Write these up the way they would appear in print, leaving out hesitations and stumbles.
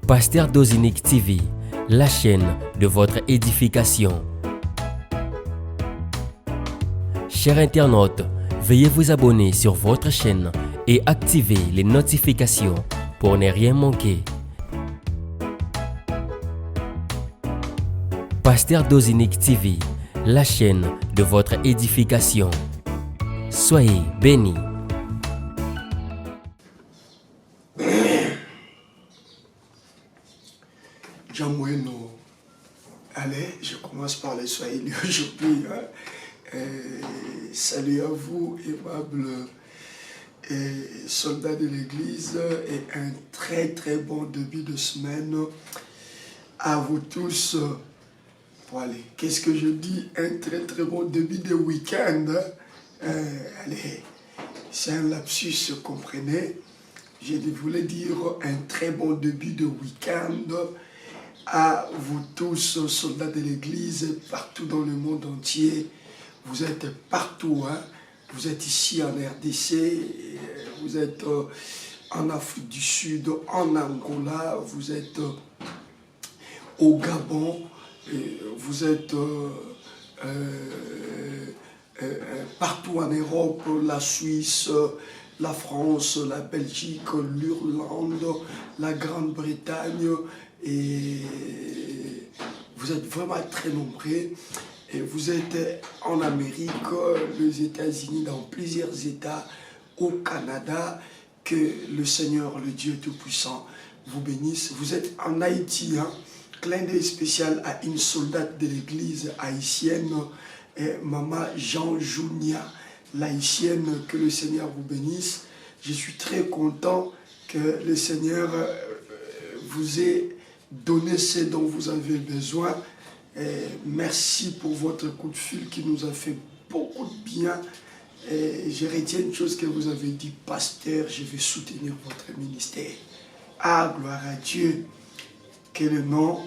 Pasteur Dozinique TV, la chaîne de votre édification. Chers internautes, veuillez vous abonner sur votre chaîne et activer les notifications pour ne rien manquer. Pasteur Dozinique TV, la chaîne de votre édification. Soyez bénis. Jamoueno. Allez, je commence par les Swahili aujourd'hui. Salut à vous, aimables soldats de l'Église, et un très bon début de semaine à vous tous. Allez, qu'est-ce que je dis? Un très bon début de week-end. Allez, c'est un lapsus, comprenez. Je voulais dire un très bon début de week-end à vous tous, soldats de l'Église, partout dans le monde entier. Vous êtes partout, hein? Vous êtes ici en RDC, vous êtes en Afrique du Sud, en Angola, vous êtes au Gabon, vous êtes partout en Europe, la Suisse, la France, la Belgique, l'Irlande, la Grande-Bretagne, et vous êtes vraiment très nombreux. Et vous êtes en Amérique, les États-Unis, dans plusieurs États, au Canada. Que le Seigneur, le Dieu Tout-Puissant, vous bénisse. Vous êtes en Haïti, hein? Clin d'œil spécial à une soldate de l'église haïtienne, Maman Jean Jounia, l'haïtienne. Que le Seigneur vous bénisse. Je suis très content que le Seigneur vous ait donné ce dont vous avez besoin. Merci pour votre coup de fil qui nous a fait beaucoup de bien. Je retiens une chose que vous avez dit: pasteur, je vais soutenir votre ministère. Ah, gloire à Dieu. Que le nom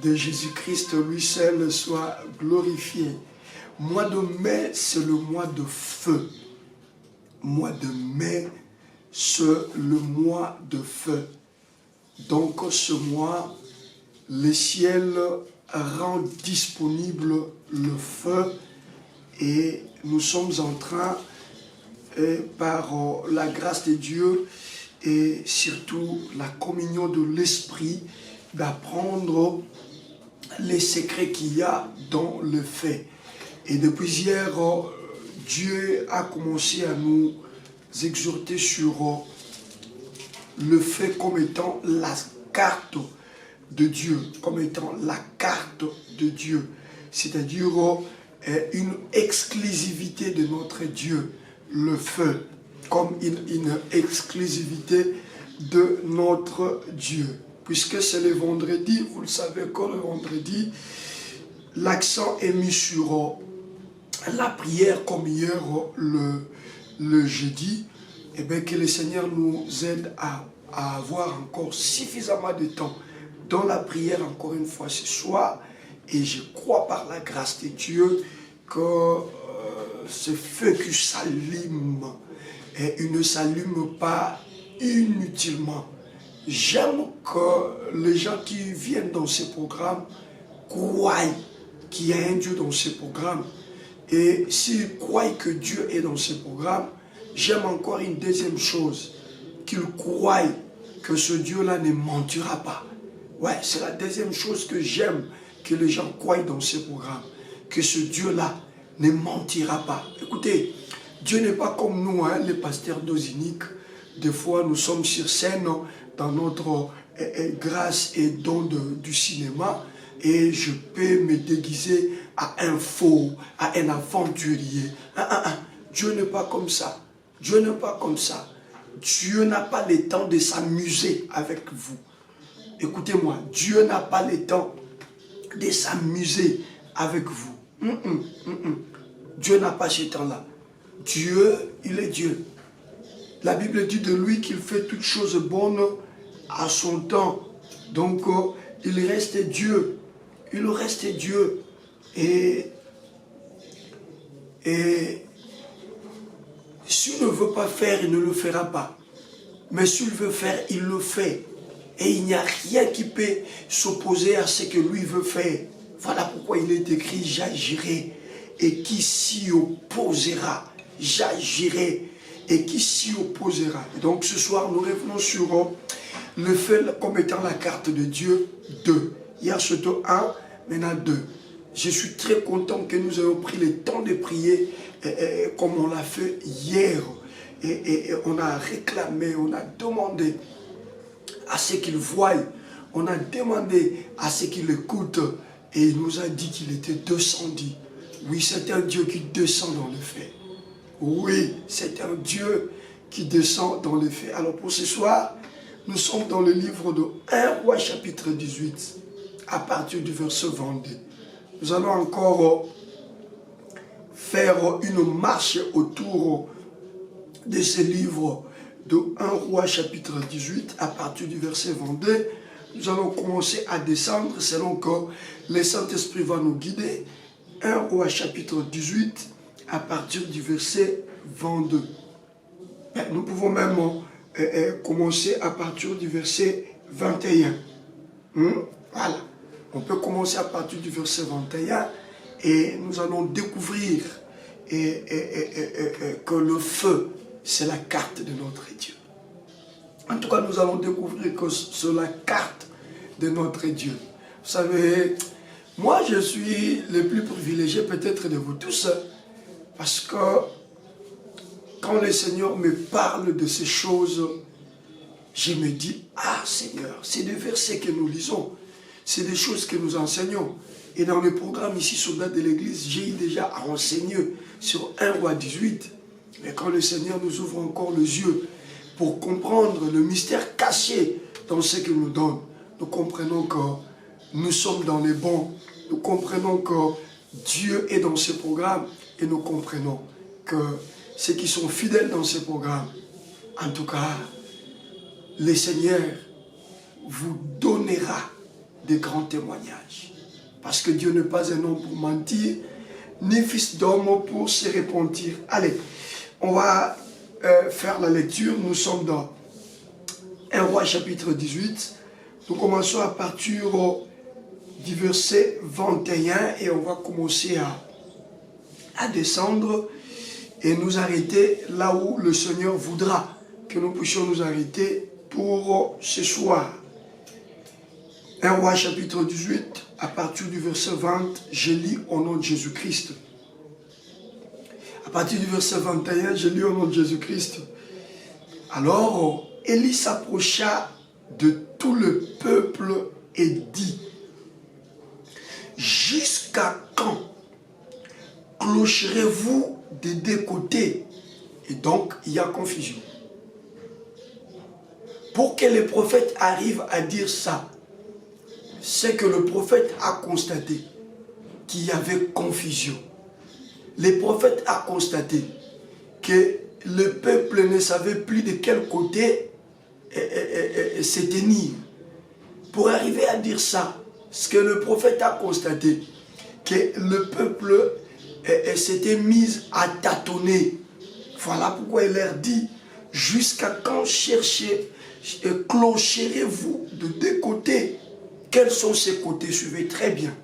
de Jésus-Christ lui seul soit glorifié. Mois de mai, c'est le mois de feu. Mois de mai, c'est le mois de feu. Donc ce mois, le ciel rend disponible le feu, et nous sommes en train, par la grâce de Dieu et surtout la communion de l'Esprit, d'apprendre les secrets qu'il y a dans le feu. Et depuis hier, Dieu a commencé à nous exhorter sur le feu comme étant la carte de Dieu, comme étant la carte de Dieu, c'est-à-dire une exclusivité de notre Dieu, le feu, comme une exclusivité de notre Dieu. Puisque c'est le vendredi, vous le savez que le vendredi, l'accent est mis sur la prière, comme hier le jeudi. Et bien que le Seigneur nous aide à avoir encore suffisamment de temps dans la prière, encore une fois ce soir. Et je crois par la grâce de Dieu que ce feu qui s'allume, et il ne s'allume pas inutilement. J'aime que les gens qui viennent dans ces programmes croient qu'il y a un Dieu dans ces programmes. Et s'ils croient que Dieu est dans ces programmes, j'aime encore une deuxième chose, qu'ils croient que ce Dieu-là ne mentira pas. Ouais, c'est la deuxième chose que j'aime, que les gens croient dans ces programmes, que ce Dieu-là ne mentira pas. Écoutez, Dieu n'est pas comme nous, hein, les pasteurs Dozinique. Des fois, nous sommes sur scène dans notre grâce et don du cinéma, et je peux me déguiser à un faux, à un aventurier. Dieu n'est pas comme ça. Dieu n'est pas comme ça. Dieu n'a pas le temps de s'amuser avec vous. Écoutez-moi, Dieu n'a pas le temps de s'amuser avec vous. Dieu n'a pas ce temps-là. Dieu, il est Dieu. La Bible dit de lui qu'il fait toutes choses bonnes à son temps. Donc, il reste Dieu. Il reste Dieu. Et s'il ne veut pas faire, il ne le fera pas. Mais s'il veut faire, il le fait. Et il n'y a rien qui peut s'opposer à ce que lui veut faire. Voilà pourquoi il est écrit, j'agirai. Et qui s'y opposera? J'agirai. Et qui s'y opposera? Et donc ce soir, nous revenons sur le fait comme étant la carte de Dieu 2. Hier c'était 1, maintenant 2. Je suis très content que nous ayons pris le temps de prier comme on l'a fait hier. Et on a réclamé, on a demandé à ce qu'il voie, on a demandé à ce qu'il écoute. Et il nous a dit qu'il était descendu. Oui, c'est un Dieu qui descend dans le fait. Oui, c'est un Dieu qui descend dans le fait. Alors pour ce soir, nous sommes dans le livre de 1 Roi chapitre 18, à partir du verset 22. Nous allons encore faire une marche autour de ce livre de 1 Roi chapitre 18, à partir du verset 22. Nous allons commencer à descendre selon que le Saint-Esprit va nous guider. 1 Roi chapitre 18, à partir du verset 22. Nous pouvons même commencer à partir du verset 21. Voilà. On peut commencer à partir du verset 21 et nous allons découvrir que le feu, c'est la carte de notre Dieu. En tout cas, nous allons découvrir que c'est la carte de notre Dieu. Vous savez, moi je suis le plus privilégié peut-être de vous tous, parce que quand le Seigneur me parle de ces choses, je me dis, ah Seigneur, c'est des versets que nous lisons, c'est des choses que nous enseignons. Et dans le programme ici, Soldats de l'Église, j'ai déjà enseigné sur 1 Roi 18. Mais quand le Seigneur nous ouvre encore les yeux pour comprendre le mystère caché dans ce qu'il nous donne, nous comprenons que nous sommes dans les bons. Nous comprenons que Dieu est dans ce programme et nous comprenons que ceux qui sont fidèles dans ce programme, en tout cas, le Seigneur vous donnera de grands témoignages. Parce que Dieu n'est pas un homme pour mentir, ni fils d'homme pour se repentir. Allez, on va faire la lecture. Nous sommes dans 1 Roi chapitre 18. Nous commençons à partir du verset 21 et on va commencer à descendre et nous arrêter là où le Seigneur voudra que nous puissions nous arrêter pour ce soir. 1 Roi chapitre 18, à partir du verset 20, je lis au nom de Jésus-Christ. À partir du verset 21, je lis au nom de Jésus-Christ. Alors, Élie s'approcha de tout le peuple et dit, jusqu'à quand clocherez-vous des deux côtés? Et donc, il y a confusion. Pour que le prophète arrive à dire ça, c'est que le prophète a constaté qu'il y avait confusion. Le prophète a constaté que le peuple ne savait plus de quel côté se tenir. Pour arriver à dire ça, ce que le prophète a constaté, que le peuple s'était mis à tâtonner. Voilà pourquoi il leur dit, jusqu'à quand clocherez-vous de deux côtés? Quels sont ces côtés? Suivez très bien.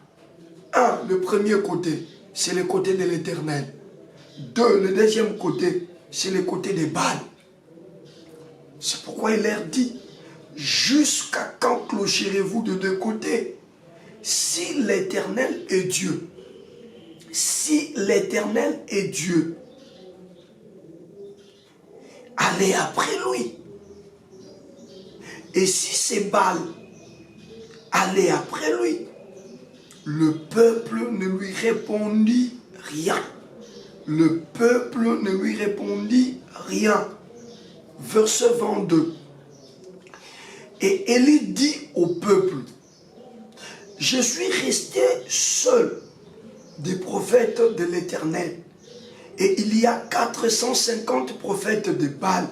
1, le premier côté, c'est le côté de l'Éternel. 2, le deuxième côté, c'est le côté des Baals. C'est pourquoi il leur dit, jusqu'à quand clocherez-vous de deux côtés? Si l'Éternel est Dieu, si l'Éternel est Dieu, allez après lui. Et si c'est Baal, allez après lui. Le peuple ne lui répondit rien. Le peuple ne lui répondit rien. Verset 22. Et Élie dit au peuple, je suis resté seul des prophètes de l'Éternel. Et il y a 450 prophètes de Baal.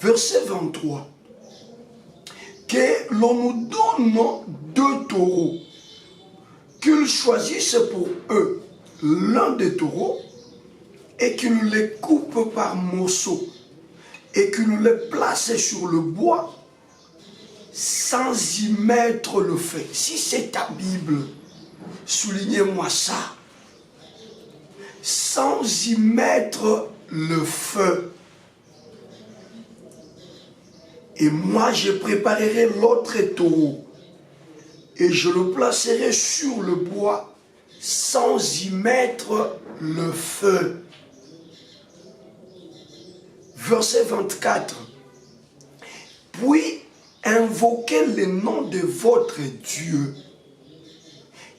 Verset 23. Que l'on nous donne 2 taureaux, qu'ils choisissent pour eux l'un des taureaux et qu'ils les coupent par morceaux et qu'ils les placent sur le bois sans y mettre le feu. Si c'est ta Bible, soulignez-moi ça. Sans y mettre le feu. Et moi, je préparerai l'autre taureau et je le placerai sur le bois sans y mettre le feu. Verset 24. Puis, invoquez le nom de votre Dieu.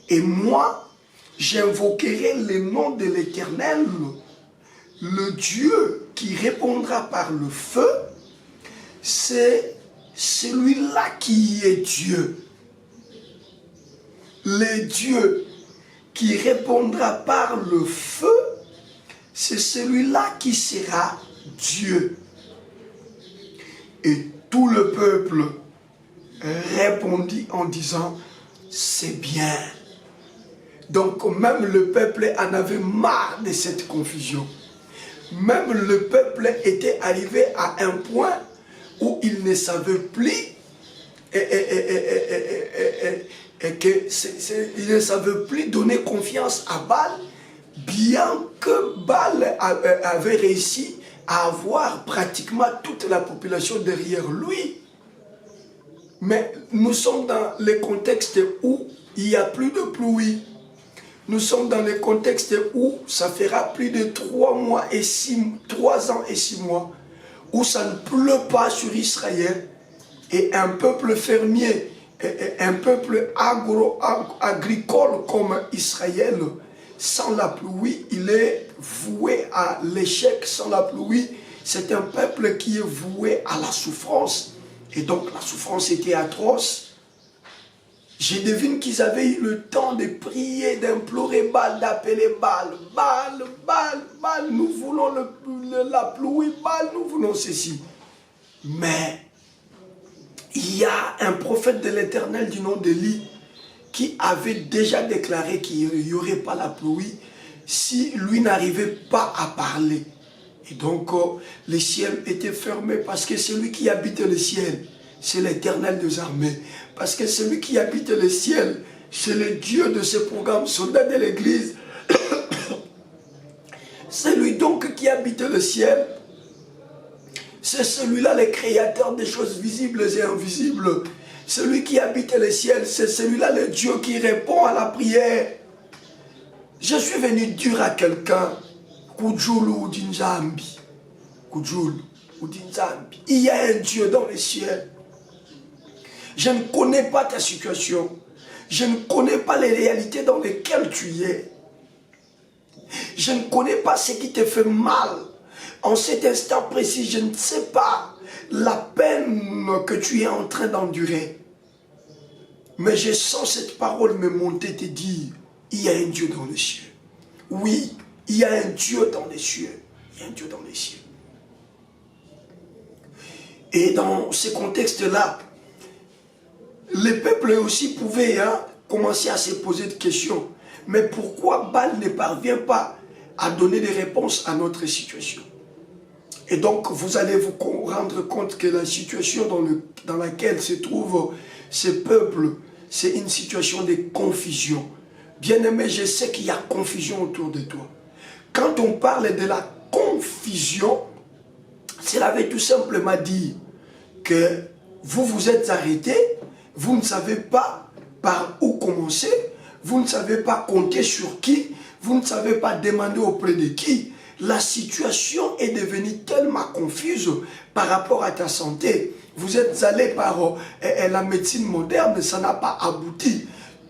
Et moi, j'invoquerai le nom de l'Éternel, le Dieu qui répondra par le feu. C'est celui-là qui est Dieu. Le Dieu qui répondra par le feu, c'est celui-là qui sera Dieu. Et tout le peuple répondit en disant, c'est bien. Donc même le peuple en avait marre de cette confusion. Même le peuple était arrivé à un point où il ne savait plus il ne savait plus donner confiance à Baal, bien que Baal avait réussi à avoir pratiquement toute la population derrière lui. Mais nous sommes dans le contexte où il n'y a plus de pluie. Nous sommes dans le contexte où ça fera plus de 3 ans et 6 mois où ça ne pleut pas sur Israël, et un peuple fermier, un peuple agricole comme Israël, sans la pluie, il est voué à l'échec. Sans la pluie, c'est un peuple qui est voué à la souffrance. Et donc la souffrance était atroce. Je devine qu'ils avaient eu le temps de prier, d'implorer Baal, d'appeler Baal. Baal, Baal, Baal, nous voulons la pluie, Baal, nous voulons ceci. Mais il y a un prophète de l'Éternel du nom d'Élie qui avait déjà déclaré qu'il n'y aurait pas la pluie si lui n'arrivait pas à parler. Et donc les ciels étaient fermés parce que celui qui habite le ciel, c'est l'Éternel des armées. Parce que celui qui habite le ciel, c'est le Dieu de ce programme, soldat de l'Église. C'est lui donc qui habite le ciel. C'est celui-là le créateur des choses visibles et invisibles. Celui qui habite le ciel, c'est celui-là le Dieu qui répond à la prière. Je suis venu dire à quelqu'un, Kujulu ou Dinjambi. Kujulu ou Dinjambi. Il y a un Dieu dans le ciel. Je ne connais pas ta situation. Je ne connais pas les réalités dans lesquelles tu es. Je ne connais pas ce qui te fait mal. En cet instant précis, je ne sais pas la peine que tu es en train d'endurer. Mais je sens cette parole me monter, te dire, il y a un Dieu dans les cieux. Oui, il y a un Dieu dans les cieux. Il y a un Dieu dans les cieux. Et dans ce contexte-là, les peuples aussi pouvaient commencer à se poser des questions. Mais pourquoi Baal ne parvient pas à donner des réponses à notre situation? Et donc, vous allez vous rendre compte que la situation dans laquelle se trouve ces peuples, c'est une situation de confusion. Bien-aimé, je sais qu'il y a confusion autour de toi. Quand on parle de la confusion, cela veut tout simplement dire que vous vous êtes arrêté, vous ne savez pas par où commencer, vous ne savez pas compter sur qui, vous ne savez pas demander auprès de qui. La situation est devenue tellement confuse par rapport à ta santé. Vous êtes allé par la médecine moderne, ça n'a pas abouti.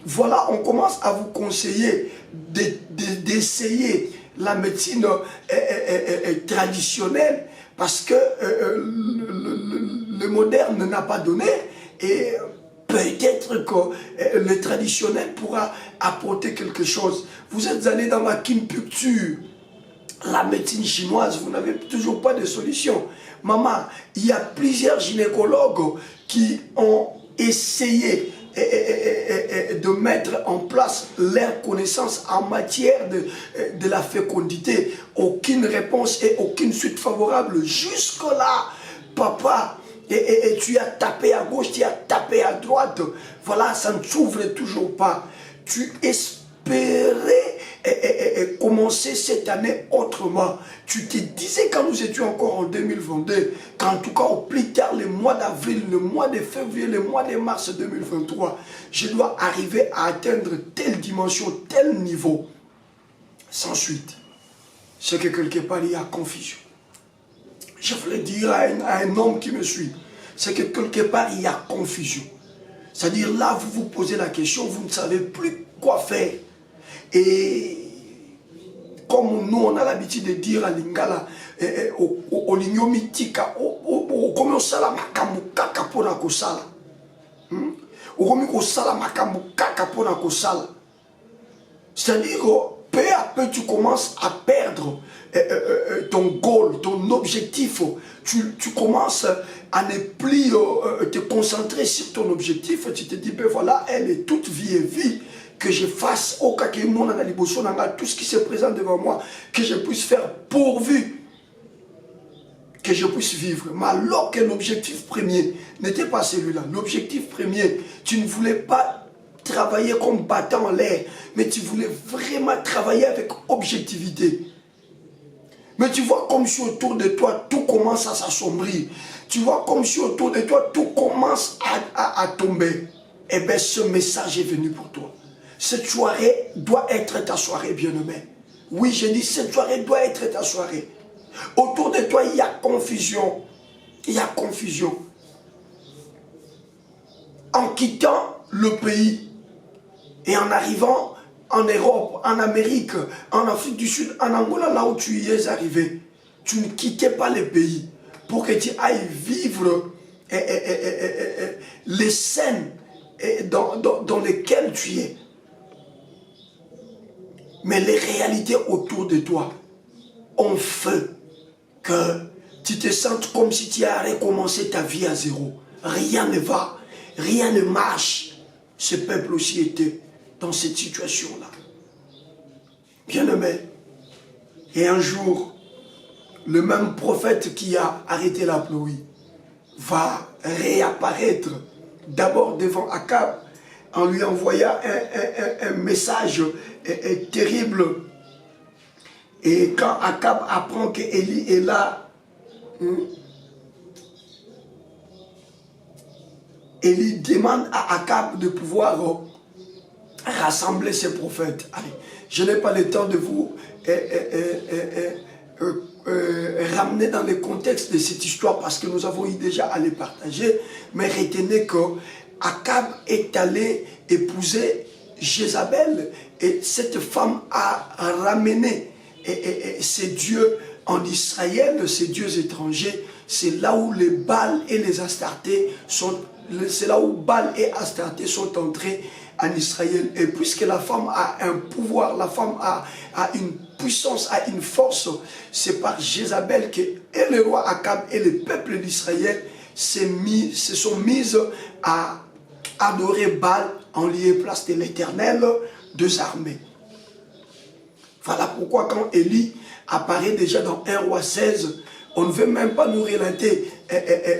Voilà, on commence à vous conseiller d'essayer la médecine traditionnelle parce que le moderne n'a pas donné et peut-être que le traditionnel pourra apporter quelque chose. Vous êtes allé dans la quincupture, la médecine chinoise, vous n'avez toujours pas de solution. Maman, il y a plusieurs gynécologues qui ont essayé de mettre en place leurs connaissances en matière de la fécondité. Aucune réponse et aucune suite favorable. Jusque-là, papa, Et tu as tapé à gauche, tu as tapé à droite. Voilà, ça ne s'ouvre toujours pas. Tu espérais commencer cette année autrement. Tu te disais quand nous étions encore en 2022, qu'en tout cas au plus tard, le mois d'avril, le mois de février, le mois de mars 2023, je dois arriver à atteindre telle dimension, tel niveau. Sans suite, c'est que quelque part il y a confusion. Je voulais dire à un homme qui me suit, c'est que quelque part il y a confusion. C'est-à-dire là, vous vous posez la question, vous ne savez plus quoi faire. Et comme nous, on a l'habitude de dire à Lingala, au ligno mitika, comme on sala makambu kaka pona kosala. Comme on sala makambu kaka pona kosala. C'est-à-dire, peu à peu, tu commences à perdre ton goal, ton objectif. Tu commences à ne plus te concentrer sur ton objectif. Tu te dis, ben voilà, elle est toute vie et vie. Que je fasse au cas que mon analyse, tout ce qui se présente devant moi, que je puisse faire pourvu que je puisse vivre. Mais alors que l'objectif premier n'était pas celui-là. L'objectif premier, tu ne voulais pas travailler comme battant en l'air, mais tu voulais vraiment travailler avec objectivité. Mais tu vois comme si autour de toi, tout commence à s'assombrir. Tu vois comme si autour de toi, tout commence à tomber. Eh bien, ce message est venu pour toi. Cette soirée doit être ta soirée, bien-aimé. Oui, je dis, cette soirée doit être ta soirée. Autour de toi, il y a confusion. Il y a confusion. En quittant le pays et en arrivant en Europe, en Amérique, en Afrique du Sud, en Angola, là où tu y es arrivé, tu ne quittais pas le pays pour que tu ailles vivre les scènes dans lesquelles tu es. Mais les réalités autour de toi ont fait que tu te sentes comme si tu avais recommencé ta vie à zéro. Rien ne va, rien ne marche. Ce peuple aussi était dans cette situation-là. Bien-aimé, et un jour, le même prophète qui a arrêté la pluie va réapparaître d'abord devant Akab en lui envoyant un message terrible. Et quand Akab apprend qu'Élie est là, Élie demande à Akab de pouvoir rassembler ses prophètes. Allez, je n'ai pas le temps de vous ramener dans le contexte de cette histoire parce que nous avons eu déjà à les partager, mais retenez que Akab est allé épouser Jézabel et cette femme a ramené ces dieux en Israël, ces dieux étrangers. C'est là où les Baal et les Astartés sont, c'est là où Baal et Astarté sont entrés en Israël. Et puisque la femme a un pouvoir, la femme a une puissance, a une force, c'est par Jézabel que et le roi Akab et le peuple d'Israël se sont mis à adorer Baal en lieu et place de l'Éternel des armées. Voilà pourquoi quand Élie apparaît déjà dans 1 roi 16, on ne veut même pas nous relater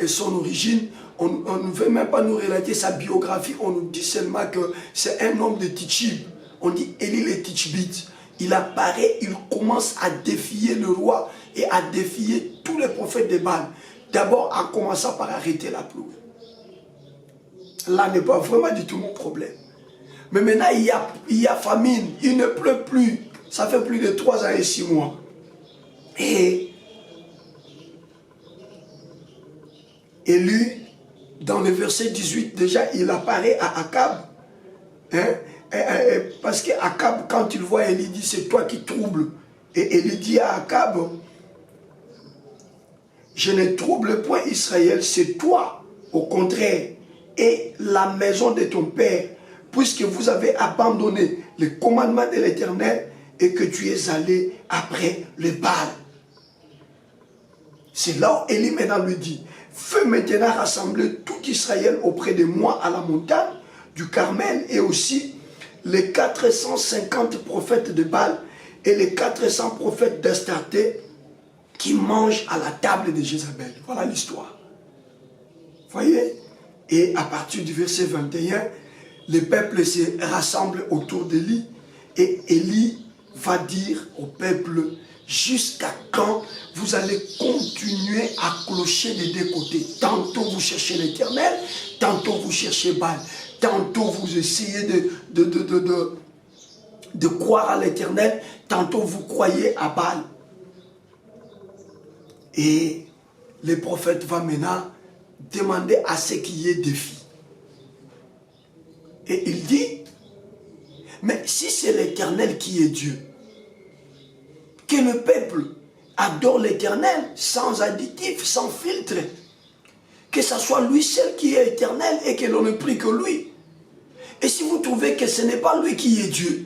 son origine, on ne veut même pas nous relater sa biographie, on nous dit seulement que c'est un homme de Titchib. On dit Élie le Titchbite. Il apparaît, il commence à défier le roi et à défier tous les prophètes de Baal. D'abord en commençant par arrêter la pluie. Là n'est pas vraiment du tout mon problème. Mais maintenant il y a famine, il ne pleut plus. Ça fait plus de 3 ans et 6 mois. Et Élie, dans le verset 18, déjà, il apparaît à Akab. Parce qu'Akab, quand il voit Élie, dit, c'est toi qui troubles. Et Élie dit à Akab, je ne trouble point Israël, c'est toi, au contraire, et la maison de ton père, puisque vous avez abandonné le commandement de l'Éternel et que tu es allé après le Baal. C'est là où Élie maintenant lui dit, fais maintenant rassembler tout Israël auprès de moi à la montagne du Carmel et aussi les 450 prophètes de Baal et les 400 prophètes d'Astarté qui mangent à la table de Jézabel. Voilà l'histoire. Voyez? Et à partir du verset 21, le peuple se rassemble autour d'Élie et Élie va dire au peuple, jusqu'à quand vous allez continuer à clocher des deux côtés? Tantôt vous cherchez l'Éternel, tantôt vous cherchez Baal, tantôt vous essayez de croire à l'Éternel, tantôt vous croyez à Baal. Et le prophète va maintenant demander à ce qu'il y ait défi. Et il dit, mais si c'est l'Éternel qui est Dieu, que le peuple adore l'Éternel sans additif, sans filtre, que ce soit lui seul qui est éternel et que l'on ne prie que lui. Et si vous trouvez que ce n'est pas lui qui est Dieu,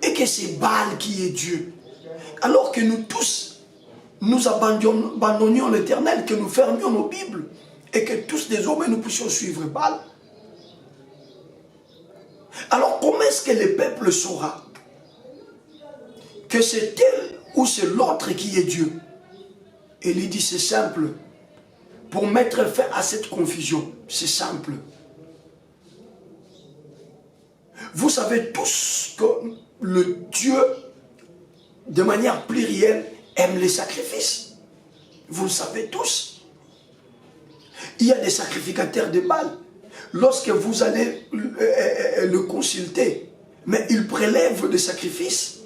et que c'est Baal qui est Dieu, alors que nous tous, nous abandonnions l'Éternel, que nous fermions nos Bibles, et que tous désormais nous puissions suivre Baal, alors comment est-ce que le peuple saura que c'est tel ou c'est l'autre qui est Dieu? Et il dit c'est simple, pour mettre fin à cette confusion, c'est simple. Vous savez tous que le Dieu, de manière plurielle, aime les sacrifices. Vous le savez tous. Il y a des sacrificateurs de Baal. Lorsque vous allez le consulter, mais il prélève des sacrifices.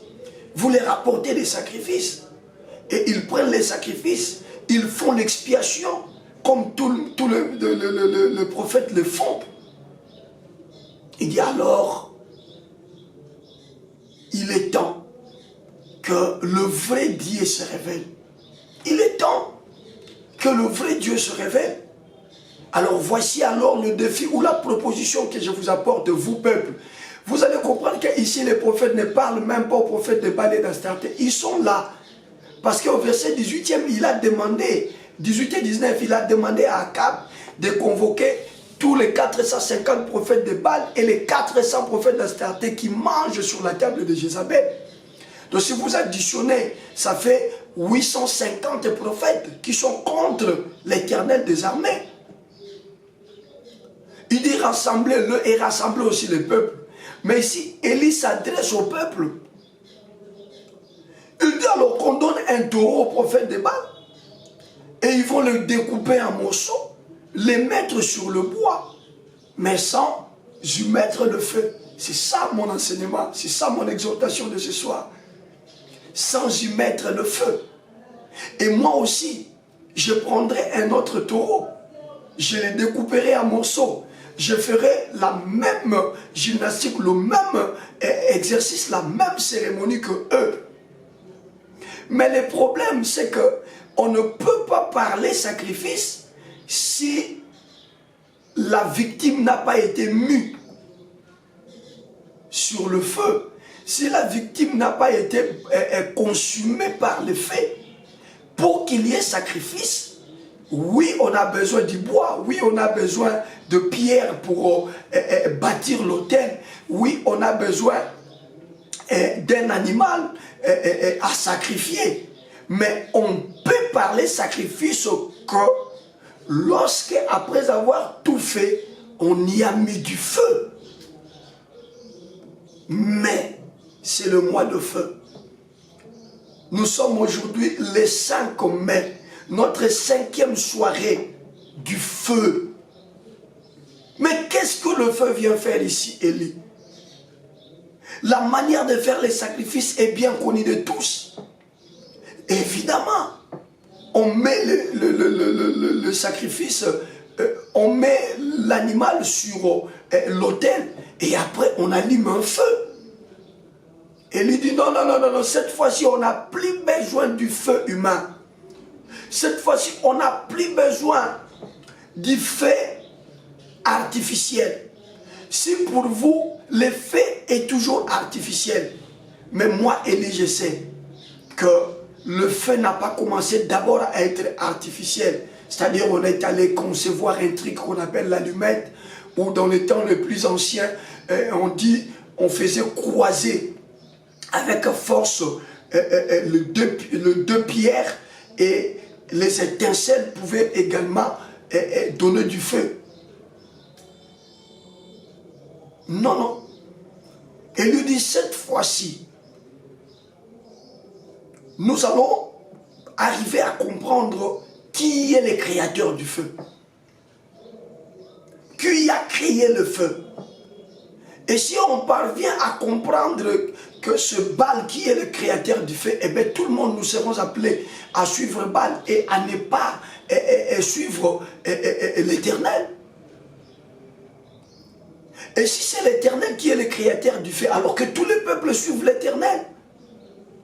Vous les rapportez des sacrifices. Et ils prennent les sacrifices. Ils font l'expiation, comme tout le prophète le font. Il dit alors, il est temps que le vrai Dieu se révèle. Il est temps que le vrai Dieu se révèle. Alors voici alors le défi ou la proposition que je vous apporte, vous peuple. Vous allez comprendre qu'ici les prophètes ne parlent même pas aux prophètes de Baal et d'Astarté. Ils sont là. Parce qu'au verset 18e, il a demandé, 18 et 19, il a demandé à Akab de convoquer tous les 450 prophètes de Baal et les 400 prophètes d'Astarté qui mangent sur la table de Jézabel. Donc si vous additionnez, ça fait 850 prophètes qui sont contre l'Éternel des armées. Il dit rassemblez-le et rassemblez aussi le peuple. Mais ici, Élie s'adresse au peuple. Il dit alors qu'on donne un taureau au prophète de Baal et ils vont le découper en morceaux, les mettre sur le bois, mais sans y mettre le feu. C'est ça mon enseignement, c'est ça mon exhortation de ce soir. Sans y mettre le feu. Et moi aussi, je prendrai un autre taureau, je le découperai en morceaux, je ferai la même gymnastique, le même exercice, la même cérémonie que eux. Mais le problème, c'est que on ne peut pas parler sacrifice si la victime n'a pas été mue sur le feu. Si la victime n'a pas été consumée par le feu, pour qu'il y ait sacrifice, oui, on a besoin du bois, oui, on a besoin de pierres pour bâtir l'autel, oui, on a besoin d'un animal à sacrifier. Mais on peut parler sacrifice que lorsque, après avoir tout fait, on y a mis du feu. Mais c'est le mois de feu. Nous sommes aujourd'hui le 5 mai, notre 5e soirée du feu. Mais qu'est-ce que le feu vient faire ici, Élie? La manière de faire les sacrifices est bien connue de tous. Évidemment, on met le sacrifice, on met l'animal sur l'autel et après on allume un feu. Et lui dit non, non, non, non, non, cette fois-ci on n'a plus besoin du feu humain. Cette fois-ci on n'a plus besoin du feu artificiel. Si pour vous, le feu est toujours artificiel, mais moi, Élie, je sais que le feu n'a pas commencé d'abord à être artificiel. C'est-à-dire on est allé concevoir un truc qu'on appelle l'allumette, ou dans les temps les plus anciens, on faisait croiser avec force les deux pierres et les étincelles pouvaient également donner du feu. Non, non. Et lui dit, cette fois-ci, nous allons arriver à comprendre qui est le créateur du feu. Qui a créé le feu. Et si on parvient à comprendre que ce Baal qui est le créateur du feu, eh bien tout le monde nous serons appelés à suivre Baal et à ne pas suivre l'Éternel. Et si c'est l'Éternel qui est le créateur du feu, alors que tous les peuples suivent l'Éternel.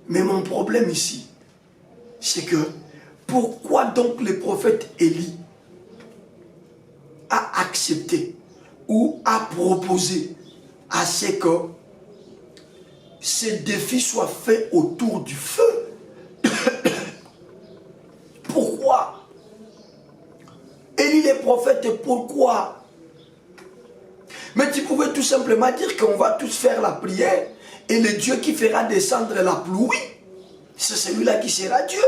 Mais mon problème ici, c'est que pourquoi donc le prophète Élie a accepté ou a proposé à ce que ces défis soient faits autour du feu? Pourquoi? Élie le prophète, pourquoi? Mais tu pouvais tout simplement dire qu'on va tous faire la prière et le Dieu qui fera descendre la pluie, c'est celui-là qui sera Dieu.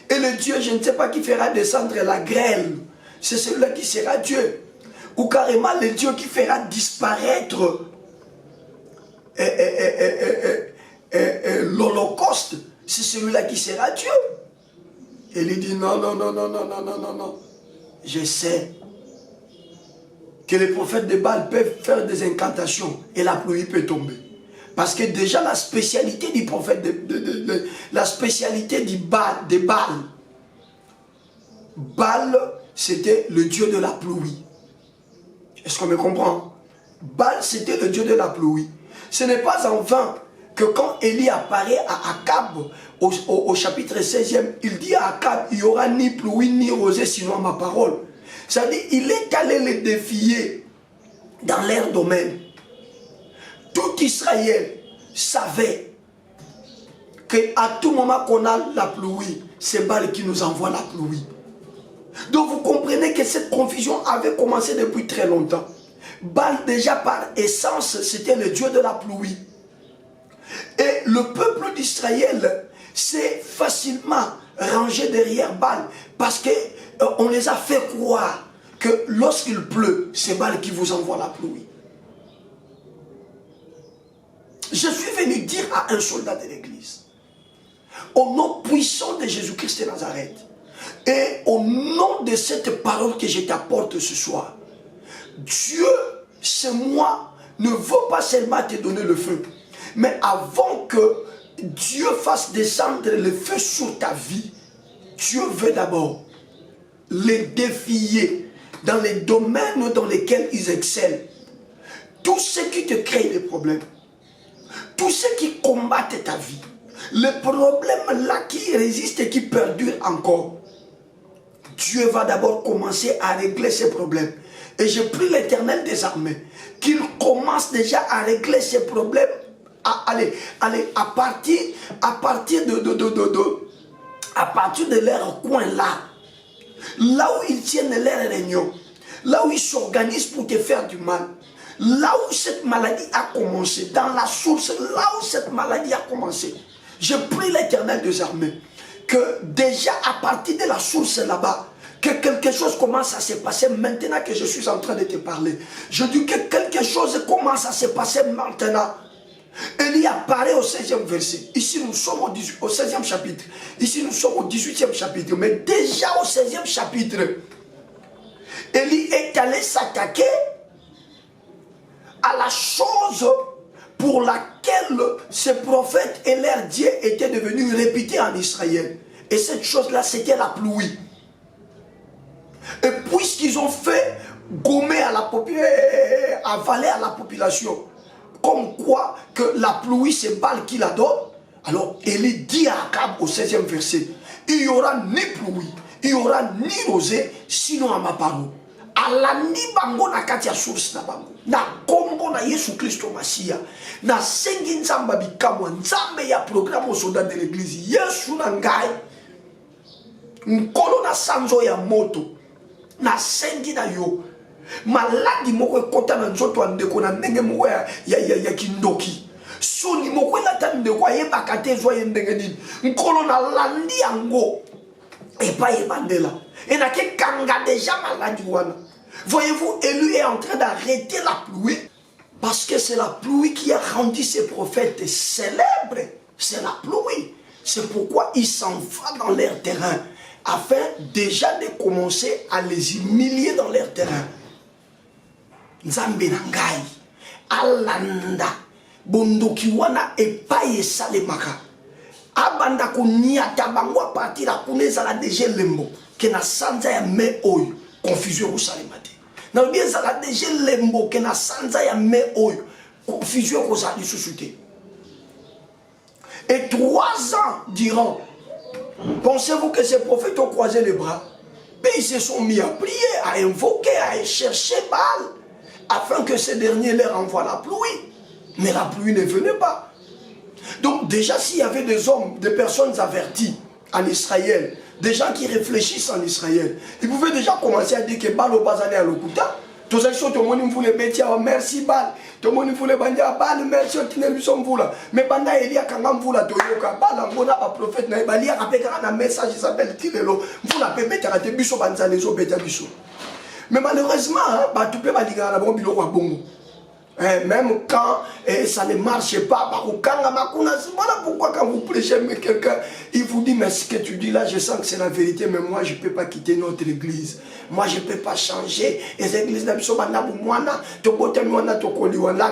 Et le Dieu, je ne sais pas, qui fera descendre la grêle, c'est celui-là qui sera Dieu. Ou carrément le Dieu qui fera disparaître l'Holocauste, c'est celui-là qui sera Dieu. Et il dit non, non, non, non, non, non, non, non, non. Je sais que les prophètes de Baal peuvent faire des incantations et la pluie peut tomber. Parce que déjà la spécialité du prophète, la spécialité du Baal, de Baal, Baal c'était le dieu de la pluie. Est-ce qu'on me comprend? Baal c'était le dieu de la pluie. Ce n'est pas en vain que quand Élie apparaît à Akab, au chapitre 16e, il dit à Akab, il n'y aura ni pluie ni rosée sinon ma parole. C'est-à-dire, il est allé les défier dans leur domaine. Tout Israël savait qu'à tout moment qu'on a la pluie, c'est Baal qui nous envoie la pluie. Donc vous comprenez que cette confusion avait commencé depuis très longtemps. Baal déjà par essence, c'était le dieu de la pluie. Et le peuple d'Israël s'est facilement rangé derrière Baal parce qu'on les a fait croire que lorsqu'il pleut, c'est Baal qui vous envoie la pluie. Je suis venu dire à un soldat de l'église, au nom puissant de Jésus-Christ de Nazareth, et au nom de cette parole que je t'apporte ce soir, Dieu, c'est moi, ne veut pas seulement te donner le feu, mais avant que Dieu fasse descendre le feu sur ta vie, Dieu veut d'abord les défier dans les domaines dans lesquels ils excellent. Tout ce qui te crée des problèmes, tout ce qui combattent ta vie, les problèmes là qui résistent et qui perdurent encore, Dieu va d'abord commencer à régler ces problèmes. Et je prie l'Éternel des armées qu'il commence déjà à régler ces problèmes à partir de leur coin là où ils tiennent leur réunion, là où ils s'organisent pour te faire du mal, là où cette maladie a commencé, dans la source, là où cette maladie a commencé. Je prie l'Éternel des armées que déjà à partir de la source là-bas, que quelque chose commence à se passer maintenant que je suis en train de te parler. Je dis que quelque chose commence à se passer maintenant. Élie apparaît au 16e verset. Ici nous sommes au 16e chapitre. Ici nous sommes au 18e chapitre. Mais déjà au 16e chapitre, Élie est allé s'attaquer à la chose pour laquelle ces prophètes et leurs dieux étaient devenus réputés en Israël. Et cette chose-là, c'était la pluie. Et puisqu'ils ont fait gommer à la avaler à la population, comme quoi que la pluie c'est Baal qui la donne, alors Élie dit à Akab au 16e verset, il n'y aura ni pluie, il n'y aura ni rosée, sinon à ma parole. Ala ni bango na kati ya source na bango na kombo na Yesu Kristo Masia na sengi nzamba bikamwa nzambe ya programme soldat de l'église Yesu na ngai nkolo na sanzo ya moto na sengi na yo maladi moko ekota na nzoto andeko na ndenge moko ya kindoki soni moko elata ndeko ayebaka te ezwa ye ndenge nini nkolo na landi yango epa ebandela enake kanga déjà maladi wana. Voyez-vous, Élie est en train d'arrêter la pluie Parce que c'est la pluie qui a rendu ces prophètes célèbres. C'est la pluie. C'est pourquoi ils s'en vont dans leur terrain. Afin déjà de commencer à les humilier dans leur terrain. Nzambe nangai. Alanda. Bondoki wana epaye salemaka. Abanda kunia tabango partir kuneza la deje lembo. Que na sanza ya me oyo. Confusion au salemate. Na bien ça la deje lembo. Que na sanza ya me oyo. Confusion au salemate sous-souté. Et 3 ans durant, pensez-vous que ces prophètes ont croisé les bras? Mais ils se sont mis à prier, à invoquer, à chercher Baal, afin que ces derniers leur envoient la pluie. Mais la pluie ne venait pas. Donc déjà, s'il y avait des hommes, des personnes averties en Israël, des gens qui réfléchissent en Israël, ils pouvaient déjà commencer à dire que Baal au Bazané à l'Okuta. Tout le monde voulait mettre merci Baal. Tout le monde voulait dire Baal, merci, mais pendant Elia, quand on voulait Toyoka, Baal, on a un prophète, il a un message qui s'appelle Tirelo, vous l'avez mis à la tébiso, mais malheureusement, tout le monde dit que même quand ça ne marche pas, voilà pourquoi quand vous prêchez quelqu'un, il vous dit mais ce que tu dis là, je sens que c'est la vérité, mais moi je ne peux pas quitter notre église. Moi je ne peux pas changer. Les églises, la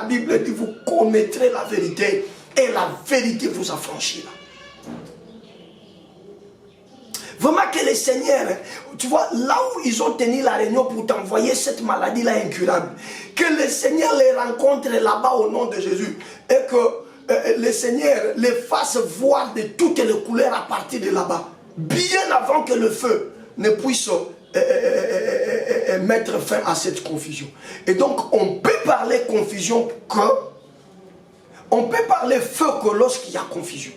Bible dit vous connaîtrez la vérité et la vérité vous affranchira. Vraiment que le Seigneur, tu vois, là où ils ont tenu la réunion pour t'envoyer cette maladie-là incurable, que le Seigneur les rencontre là-bas au nom de Jésus et que le Seigneur les fasse voir de toutes les couleurs à partir de là-bas, bien avant que le feu ne puisse mettre fin à cette confusion. Et donc, on peut parler confusion on peut parler feu que lorsqu'il y a confusion.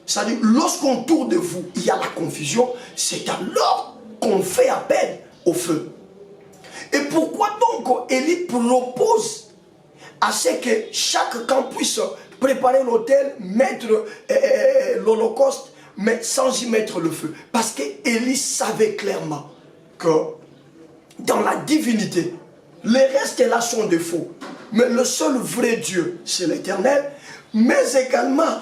C'est-à-dire, lorsqu'autour de vous, il y a la confusion, c'est alors qu'on fait appel au feu. Et pourquoi donc Élie propose à ce que chaque camp puisse préparer l'autel, mettre l'holocauste, mais sans y mettre le feu? Parce qu'Élie savait clairement que dans la divinité, les restes là sont des faux. Mais le seul vrai Dieu, c'est l'Éternel, mais également,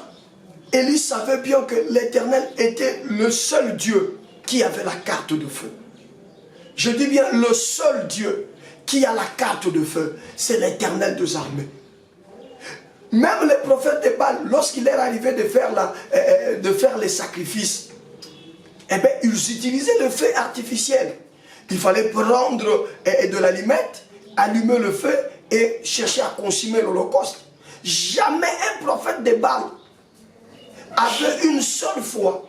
Élie savait bien que l'Éternel était le seul Dieu qui avait la carte de feu. Je dis bien le seul Dieu qui a la carte de feu, c'est l'Éternel des armées. Même les prophètes de Baal, lorsqu'il est arrivé de faire les sacrifices, eh bien, ils utilisaient le feu artificiel. Il fallait prendre de l'allumette, allumer le feu et chercher à consumer l'holocauste. Jamais un prophète de Baal avait une seule fois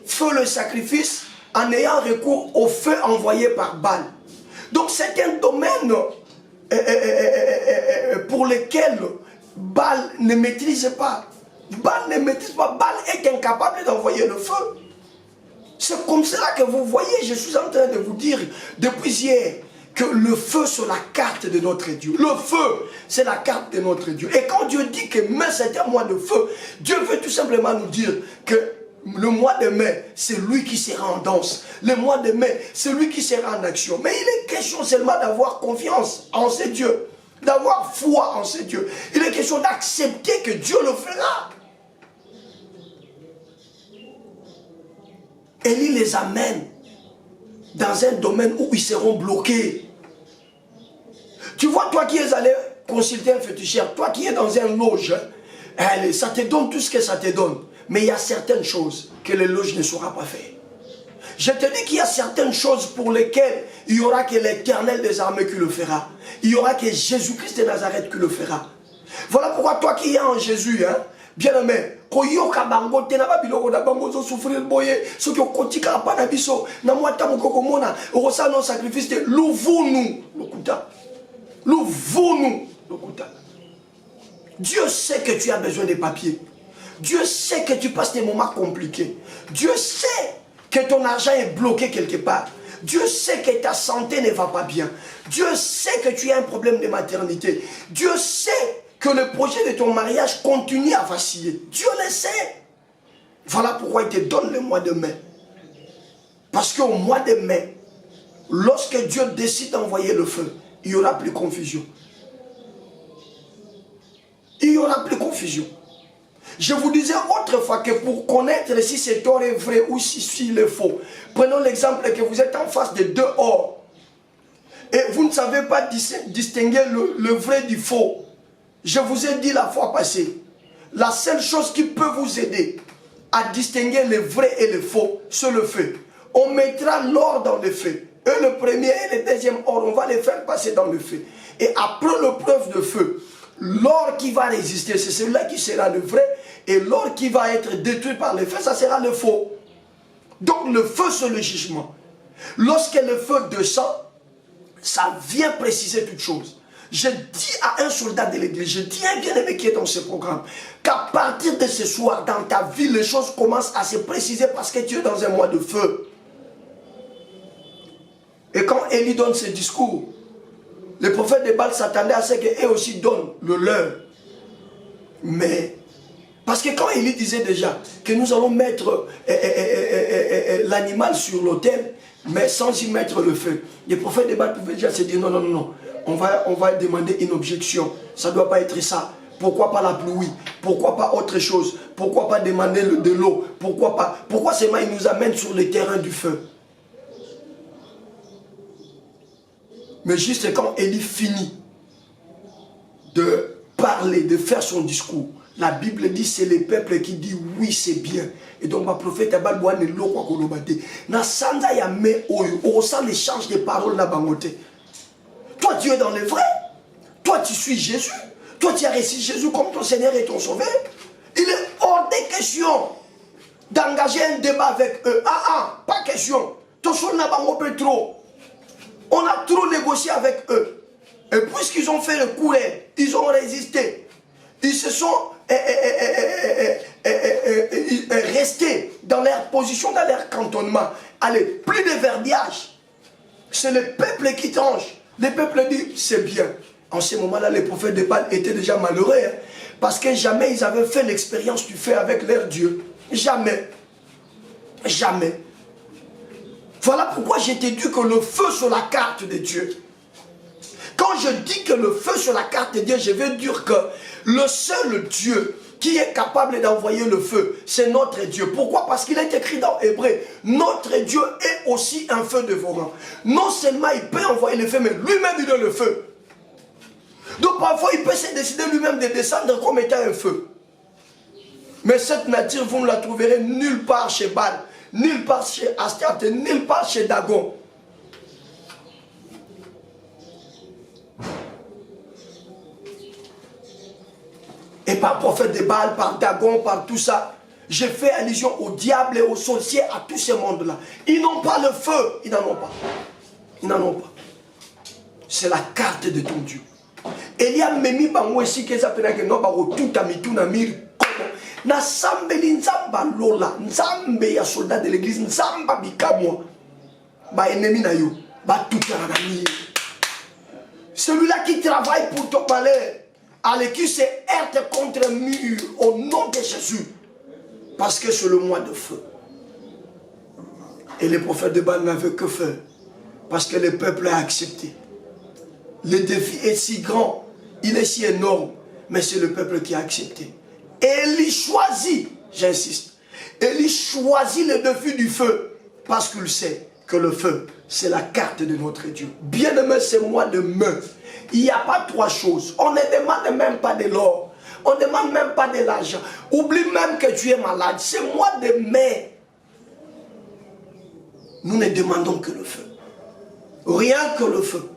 fait le sacrifice en ayant recours au feu envoyé par Baal. Donc c'est un domaine pour lequel Baal ne maîtrise pas. Baal ne maîtrise pas. Baal est incapable d'envoyer le feu. C'est comme cela que vous voyez, je suis en train de vous dire depuis hier que le feu c'est la carte de notre Dieu. Le feu, c'est la carte de notre Dieu. Et quand Dieu dit que mai c'est un mois de feu, Dieu veut tout simplement nous dire que le mois de mai, c'est lui qui sera en danse. Le mois de mai, c'est lui qui sera en action. Mais il est question seulement d'avoir confiance en ces dieux, d'avoir foi en ces dieux. Il est question d'accepter que Dieu le fera. Élie les amène dans un domaine où ils seront bloqués. Tu vois, toi qui es allé consulter un féticheur, toi qui es dans un loge, ça te donne tout ce que ça te donne. Mais il y a certaines choses que le loge ne saura pas faire. Je te dis qu'il y a certaines choses pour lesquelles il n'y aura que l'Éternel des armées qui le fera. Il n'y aura que Jésus-Christ de Nazareth qui le fera. Voilà pourquoi toi qui es en Jésus, hein, bien aimé, koyoka bango tena ba biloko na bango zo souffrir boye soki okotika pa na biso na mwata mokoko mona okosa non sacrifice te louvunu lokuta louvunu lokuta. Dieu sait que tu as besoin de papiers. Dieu sait que tu passes des moments compliqués. Dieu sait que ton argent est bloqué quelque part. Dieu sait que ta santé ne va pas bien. Dieu sait que tu as un problème de maternité. Dieu sait que le projet de ton mariage continue à vaciller. Dieu le sait. Voilà pourquoi il te donne le mois de mai. Parce qu'au mois de mai, lorsque Dieu décide d'envoyer le feu, il n'y aura plus confusion. il n'y aura plus confusion. Je vous disais autrefois que pour connaître si cet or est vrai ou si il est faux, prenons l'exemple que vous êtes en face de deux ors et vous ne savez pas distinguer le vrai du faux. Je vous ai dit la fois passée, la seule chose qui peut vous aider à distinguer le vrai et le faux, c'est le feu. On mettra l'or dans le feu. Et le premier et le deuxième or, on va les faire passer dans le feu. Et après l'épreuve de feu, l'or qui va résister, c'est celui-là qui sera le vrai. Et l'or qui va être détruit par le feu, ça sera le faux. Donc le feu, c'est le jugement. Lorsque le feu descend, ça vient préciser toute chose. Je dis à un soldat de l'église, je dis à un bien-aimé qui est dans ce programme, qu'à partir de ce soir, dans ta vie, les choses commencent à se préciser parce que tu es dans un mois de feu. Et quand Élie donne ce discours, le prophète de Baal s'attendait à ce qu'eux aussi donnent le leur. Mais, parce que quand Élie disait déjà que nous allons mettre l'animal sur l'autel, mais sans y mettre le feu, les prophètes de Baal pouvaient déjà se dire non, non, non, non. On va demander une objection. Ça ne doit pas être ça. Pourquoi pas la pluie? Pourquoi pas autre chose? Pourquoi pas demander de l'eau? Pourquoi seulement il nous amène sur le terrain du feu? Mais juste quand Élie finit de parler, de faire son discours, la Bible dit c'est le peuple qui dit oui c'est bien. Et donc ma prophète Abalboane l'eau quoi qu'on obate. Na sanda ya me oyo, on ressent l'échange de paroles na bangote. Toi, tu es dans le vrai. Toi, tu suis Jésus. Toi, tu as reçu Jésus comme ton Seigneur et ton Sauveur. Il est hors des questions d'engager un débat avec eux. Pas question. Ton son n'a pas trop. On a trop négocié avec eux. Et puisqu'ils ont fait le coup, ils ont résisté. Ils se sont restés dans leur position, dans leur cantonnement. Allez, plus de verbiage. C'est le peuple qui tranche. Le peuple dit, c'est bien. En ce moment-là, les prophètes de Baal étaient déjà malheureux. Parce que jamais ils avaient fait l'expérience du feu avec leur Dieu. Jamais. Jamais. Voilà pourquoi j'ai dit que le feu sur la carte de Dieu. Quand je dis que le feu sur la carte de Dieu, je veux dire que le seul Dieu qui est capable d'envoyer le feu, c'est notre Dieu. Pourquoi? Parce qu'il est écrit dans Hébreu, notre Dieu est aussi un feu dévorant. Non seulement il peut envoyer le feu, mais lui-même il est le feu. Donc parfois il peut se décider lui-même de descendre comme étant un feu. Mais cette nature, vous ne la trouverez nulle part chez Baal, nulle part chez Astarte, nulle part chez Dagon. Et par prophète de Baal, par Dagon, par tout ça, j'ai fait allusion au diable et aux sorciers, à tout ce monde-là. Ils n'ont pas le feu, ils n'en ont pas. Ils n'en ont pas. C'est la carte de ton Dieu. Et il y a même bango ici qui s'appelle que non baro tout amitu na mir na sambe nzamba lola nzambe ya soldat de l'église nzamba bikamwa ba ennemi na yo ba tout na. Celui-là qui travaille pour ton malheur, allez qui se heurte contre un mur au nom de Jésus, parce que c'est le mois de feu. Et les prophètes de Baal n'avaient que faire, parce que le peuple a accepté. Le défi est si grand, il est si énorme, mais c'est le peuple qui a accepté. Élie choisit, j'insiste, Élie choisit le défi du feu, parce qu'il sait que le feu, c'est la carte de notre Dieu. Bien-aimé, c'est mois de mai. Il n'y a pas trois choses. On ne demande même pas de l'or. On ne demande même pas de l'argent. Oublie même que tu es malade. C'est mois de mai. Nous ne demandons que le feu. Rien que le feu.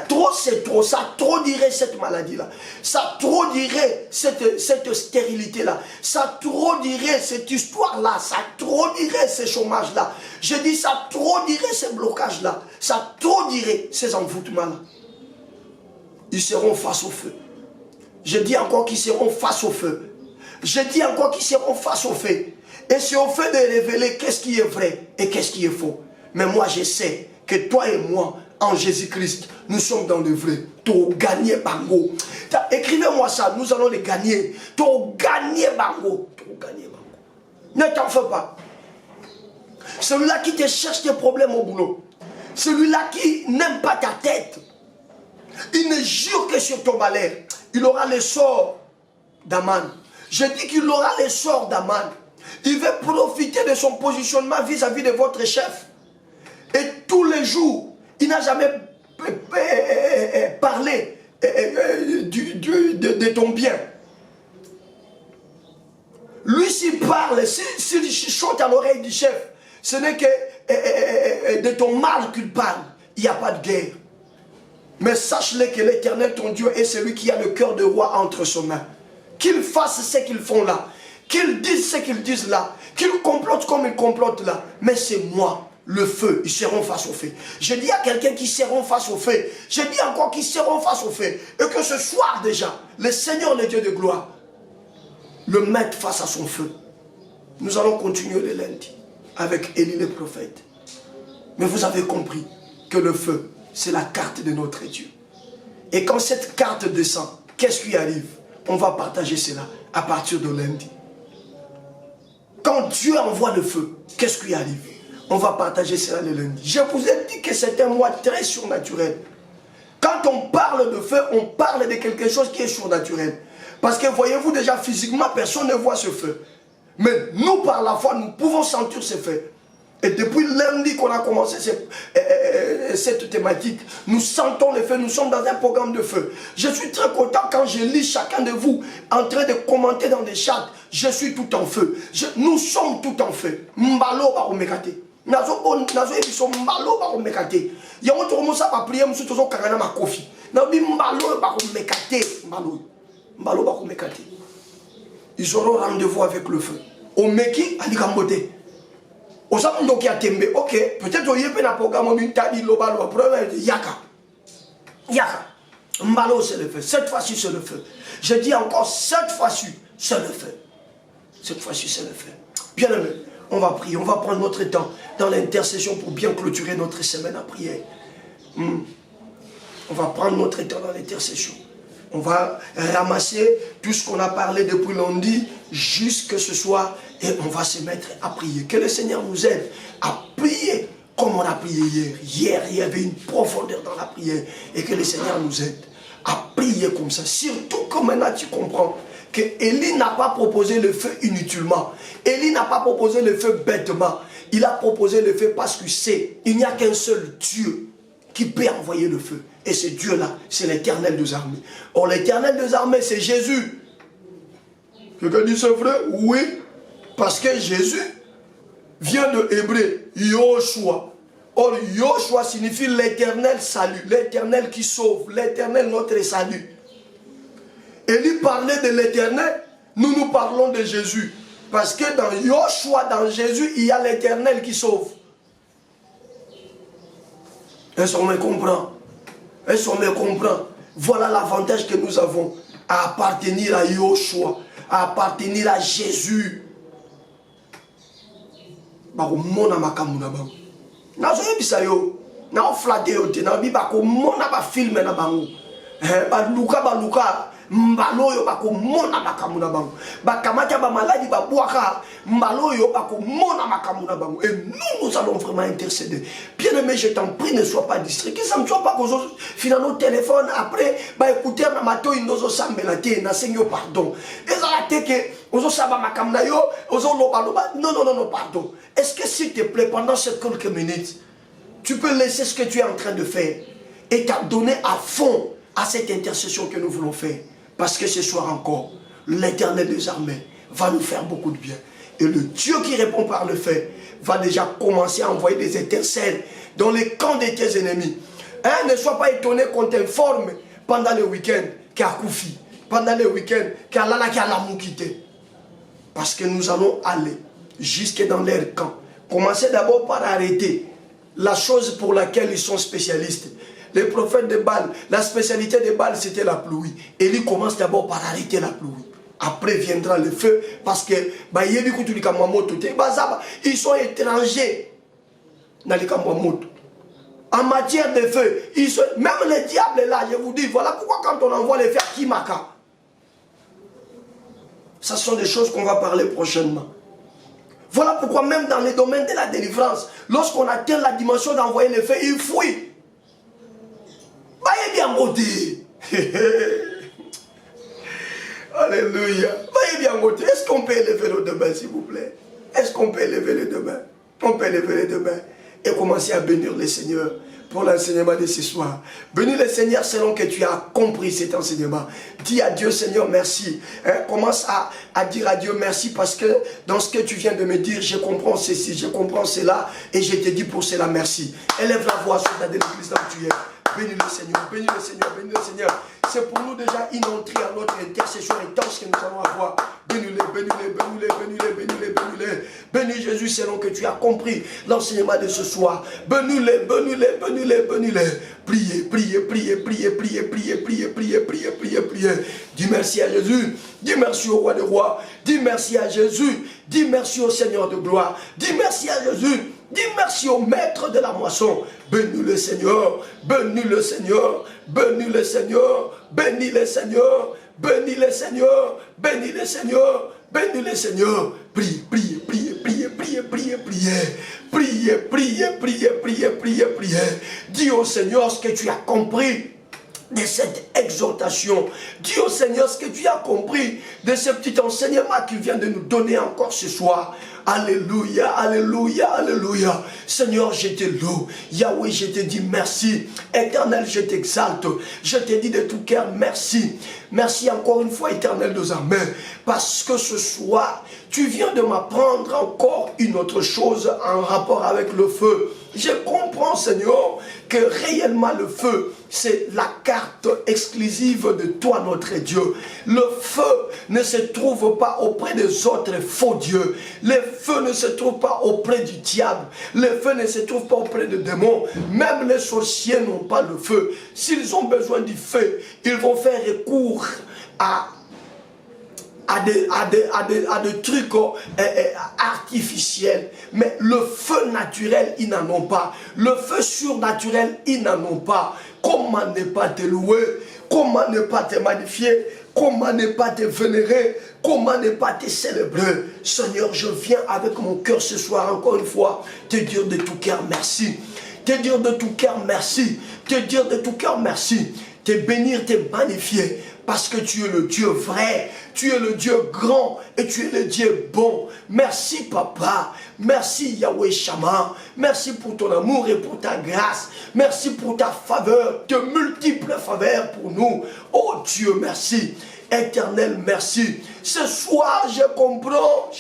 Trop c'est trop. Ça trop dirait cette maladie-là. Ça trop dirait cette stérilité-là. Ça trop dirait cette histoire-là. Ça trop dirait ce chômage-là. Je dis ça trop dirait ce blocage-là. Ça trop dirait ces envoûtements-là. Ils seront face au feu. Je dis encore qu'ils seront face au feu. Je dis encore qu'ils seront face au feu. Et c'est au feu de révéler qu'est-ce qui est vrai et qu'est-ce qui est faux. Mais moi je sais que toi et moi, en Jésus-Christ, nous sommes dans le vrai. Tu gagné bango. Écrivez-moi ça, nous allons les gagner. Tu gagné bango. Tu gagné bango. Ne t'en fais pas. Celui-là qui te cherche des problèmes au boulot. Celui-là qui n'aime pas ta tête. Il ne jure que sur ton malheur. il aura les sorts d'Aman. Je dis qu'il aura les sorts d'Aman. Il veut profiter de son positionnement vis-à-vis de votre chef. Et tous les jours, il n'a jamais parlé de ton bien. Lui, s'il parle, s'il chante à l'oreille du chef, ce n'est que de ton mal qu'il parle. Il n'y a pas de guerre. Mais sache-le que l'Éternel, ton Dieu, est celui qui a le cœur de roi entre ses mains. Qu'ils fassent ce qu'ils font là. Qu'ils disent ce qu'ils disent là. Qu'ils complotent comme ils complotent là. Mais c'est moi, le feu. Ils seront face au feu. Je dis à quelqu'un qui seront face au feu. Je dis encore qu'ils seront face au feu. Et que ce soir déjà, le Seigneur, le Dieu de gloire, le mette face à son feu. Nous allons continuer le lundi avec Élie le prophète. Mais vous avez compris que le feu, c'est la carte de notre Dieu. Et quand cette carte descend, qu'est-ce qui arrive? On va partager cela à partir de lundi. Quand Dieu envoie le feu, qu'est-ce qui arrive? On va partager cela le lundi. Je vous ai dit que c'est un mois très surnaturel. Quand on parle de feu, on parle de quelque chose qui est surnaturel. Parce que voyez-vous déjà physiquement, personne ne voit ce feu. Mais nous, par la foi, nous pouvons sentir ce feu. Et depuis lundi qu'on a commencé cette thématique, nous sentons le feu, nous sommes dans un programme de feu. Je suis très content quand je lis chacun de vous en train de commenter dans des chats. Je suis tout en feu. Nous sommes tout en feu. Mbalo ba omekate. Nazo ebiso mbalo ba omekate. Yango to komosa ba prier musu tozo kangana makofi. Na bi mbalo ba omekate, mbalo ba omekate. Ils auront rendez-vous avec le feu. Omeki alikambote. Ok, peut-être qu'il y a un programme où Yaka. Yaka. Mbalo, c'est le feu. Cette fois-ci, c'est le feu. Je dis encore, cette fois-ci, c'est le feu. Cette fois-ci, c'est le feu. Bien aimé, on va prier. On va prendre notre temps dans l'intercession pour bien clôturer notre semaine à prière. On va prendre notre temps dans l'intercession. On va ramasser tout ce qu'on a parlé depuis lundi jusque ce soir et on va se mettre à prier. Que le Seigneur nous aide à prier comme on a prié hier. Hier, il y avait une profondeur dans la prière et que le Seigneur nous aide à prier comme ça. Surtout que maintenant tu comprends que Élie n'a pas proposé le feu inutilement. Élie n'a pas proposé le feu bêtement. Il a proposé le feu parce qu'il sait qu'il n'y a qu'un seul Dieu qui peut envoyer le feu. Et ce Dieu-là, c'est l'Éternel des armées. Or, l'Éternel des armées, c'est Jésus. Quelqu'un dit c'est vrai? Oui. Parce que Jésus vient de Hébreu, Yoshua. Or, Yoshua signifie l'Éternel salut, l'Éternel qui sauve, l'Éternel notre salut. Élie parlait de l'Éternel, nous parlons de Jésus. Parce que dans Yoshua, dans Jésus, il y a l'Éternel qui sauve. Est-ce qu'on me comprend? Est-ce qu'on me comprend? Voilà l'avantage que nous avons à appartenir à Yoshua, à appartenir à Jésus. Mbaloyo bakomona makamuna bango bakamata ba maladi babwaka mbaloyo bakomona makamuna bango et nous allons vraiment intercéder. Bien aimé, je t'en prie, ne sois pas distrait, que ça ne soit pas que finalement téléphone après ba écouter na mato inozo sambelate na seigneur pardon ezala teke ozo saba makamuna yo ozo loba loba non pardon. Est-ce que s'il te plaît pendant ces quelques minutes tu peux laisser ce que tu es en train de faire et t'adonner à fond à cette intercession que nous voulons faire? Parce que ce soir encore, l'Éternel des armées va nous faire beaucoup de bien. Et le Dieu qui répond par le fait va déjà commencer à envoyer des étincelles dans les camps de tes ennemis. Ne sois pas étonné qu'on t'informe pendant le week-end qu'il y a Koufi, pendant le week-end qu'il y a Lala qui a la moukité. Parce que nous allons aller jusque dans leur camp. Commencez d'abord par arrêter la chose pour laquelle ils sont spécialistes. Les prophètes de Baal, la spécialité de Baal, c'était la pluie. Élie commence d'abord par arrêter la pluie. Après viendra le feu, parce que ils sont étrangers dans les Kamwamoto. En matière de feu, même le diable est là, je vous dis, voilà pourquoi quand on envoie les feux à Kimaka. Ce sont des choses qu'on va parler prochainement. Voilà pourquoi même dans les domaines de la délivrance, lorsqu'on atteint la dimension d'envoyer les feux, il fuit. Alléluia. Voyez bien, est-ce qu'on peut élever les deux mains, s'il vous plaît? Est-ce qu'on peut élever les deux mains? On peut élever les deux mains et commencer à bénir le Seigneur pour l'enseignement de ce soir. Bénis le Seigneur selon que tu as compris cet enseignement. Dis à Dieu, Seigneur, merci. Commence à dire à Dieu merci parce que dans ce que tu viens de me dire, je comprends ceci, je comprends cela et je te dis pour cela merci. Élève la voix sur la de l'église là où tu es. Bénis le Seigneur, bénis le Seigneur, bénis le Seigneur. C'est pour nous déjà une entrée à notre intercession intense que nous allons avoir. Bénis-les, bénis-les, bénis-les, bénis-les, bénis-les, bénis-les. Bénis Jésus selon que tu as compris l'enseignement de ce soir. Bénis-les, bénis-les, bénis-les, bénis-les. Priez, priez, priez, priez, priez, priez, priez, priez, priez, priez, priez. Dis merci à Jésus. Dis merci au roi des rois. Dis merci à Jésus. Dis merci au Seigneur de gloire. Dis merci à Jésus. Dis merci au maître de la moisson. Bénis le Seigneur, bénis le Seigneur, bénis le Seigneur, bénis le Seigneur, bénis le Seigneur, bénis le Seigneur, bénis le Seigneur. Priez, priez, priez, priez, priez, priez, priez. Priez, priez, priez, priez, priez, priez. Dis au Seigneur ce que tu as compris de cette exhortation. Dis au Seigneur ce que tu as compris de ce petit enseignement qu'il vient de nous donner encore ce soir. Alléluia, alléluia, alléluia. Seigneur, je te loue. Yahweh, je te dis merci. Éternel, je t'exalte. Je te dis de tout cœur merci. Merci encore une fois, Éternel de armées, parce que ce soir, tu viens de m'apprendre encore une autre chose en rapport avec le feu. Je comprends, Seigneur, que réellement le feu, c'est la carte exclusive de toi, notre Dieu. Le feu ne se trouve pas auprès des autres faux dieux. Le feu ne se trouve pas auprès du diable. Le feu ne se trouve pas auprès des démons. Même les sorciers n'ont pas le feu. S'ils ont besoin du feu, ils vont faire recours à des trucs artificiels. Mais le feu naturel, ils n'en ont pas. Le feu surnaturel, ils n'en ont pas. Comment ne pas te louer? Comment ne pas te magnifier? Comment ne pas te vénérer? Comment ne pas te célébrer? Seigneur, je viens avec mon cœur ce soir, encore une fois, te dire de tout cœur merci. Te dire de tout cœur merci. Te dire de tout cœur merci. Te bénir, te magnifier. Parce que tu es le Dieu vrai, tu es le Dieu grand et tu es le Dieu bon. Merci Papa, merci Yahweh Shammah, merci pour ton amour et pour ta grâce. Merci pour ta faveur, de multiples faveurs pour nous. Oh Dieu, merci. Éternel, merci. Ce soir, je comprends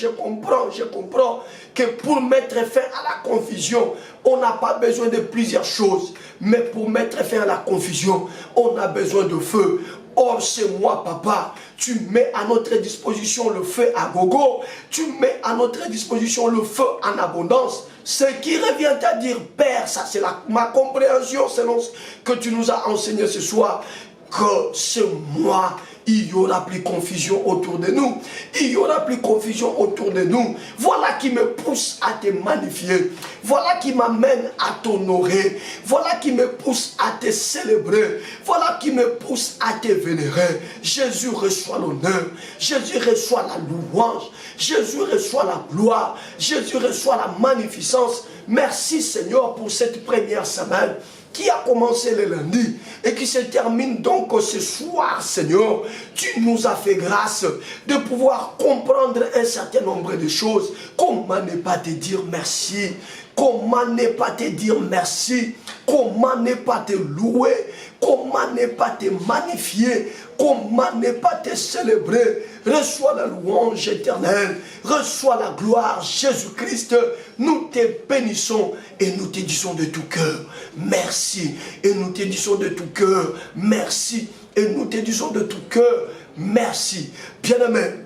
que pour mettre fin à la confusion, on n'a pas besoin de plusieurs choses. Mais pour mettre fin à la confusion, on a besoin de feu. Or, c'est moi, Papa, tu mets à notre disposition le feu à gogo, tu mets à notre disposition le feu en abondance. Ce qui revient à dire, Père, ça c'est ma compréhension selon ce que tu nous as enseigné ce soir, que c'est moi. Il y aura plus confusion autour de nous. Il y aura plus confusion autour de nous. Voilà qui me pousse à te magnifier. Voilà qui m'amène à t'honorer. Voilà qui me pousse à te célébrer. Voilà qui me pousse à te vénérer. Jésus reçoit l'honneur. Jésus reçoit la louange. Jésus reçoit la gloire. Jésus reçoit la magnificence. Merci Seigneur pour cette première semaine qui a commencé le lundi et qui se termine donc ce soir, Seigneur. Tu nous as fait grâce de pouvoir comprendre un certain nombre de choses. Comment ne pas te dire merci? Comment ne pas te dire merci? Comment ne pas te louer? Comment ne pas te magnifier? Comment ne pas te célébrer? Reçois la louange éternelle, reçois la gloire, Jésus-Christ. Nous te bénissons et nous te disons de tout cœur merci. Et nous te disons de tout cœur merci. Et nous te disons de tout cœur merci. Bien-aimés,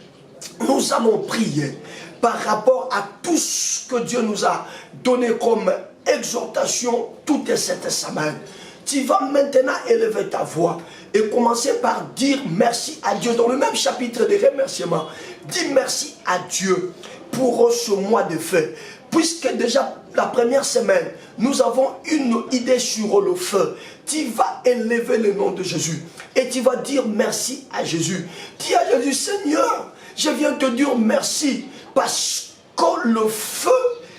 nous allons prier par rapport à tout ce que Dieu nous a donné comme exhortation toute cette semaine. Tu vas maintenant élever ta voix et commencer par dire merci à Dieu. Dans le même chapitre de remerciements, dis merci à Dieu pour ce mois de feu. Puisque déjà la première semaine, nous avons une idée sur le feu. Tu vas élever le nom de Jésus et tu vas dire merci à Jésus. Dis à Jésus, Seigneur, je viens te dire merci parce que le feu,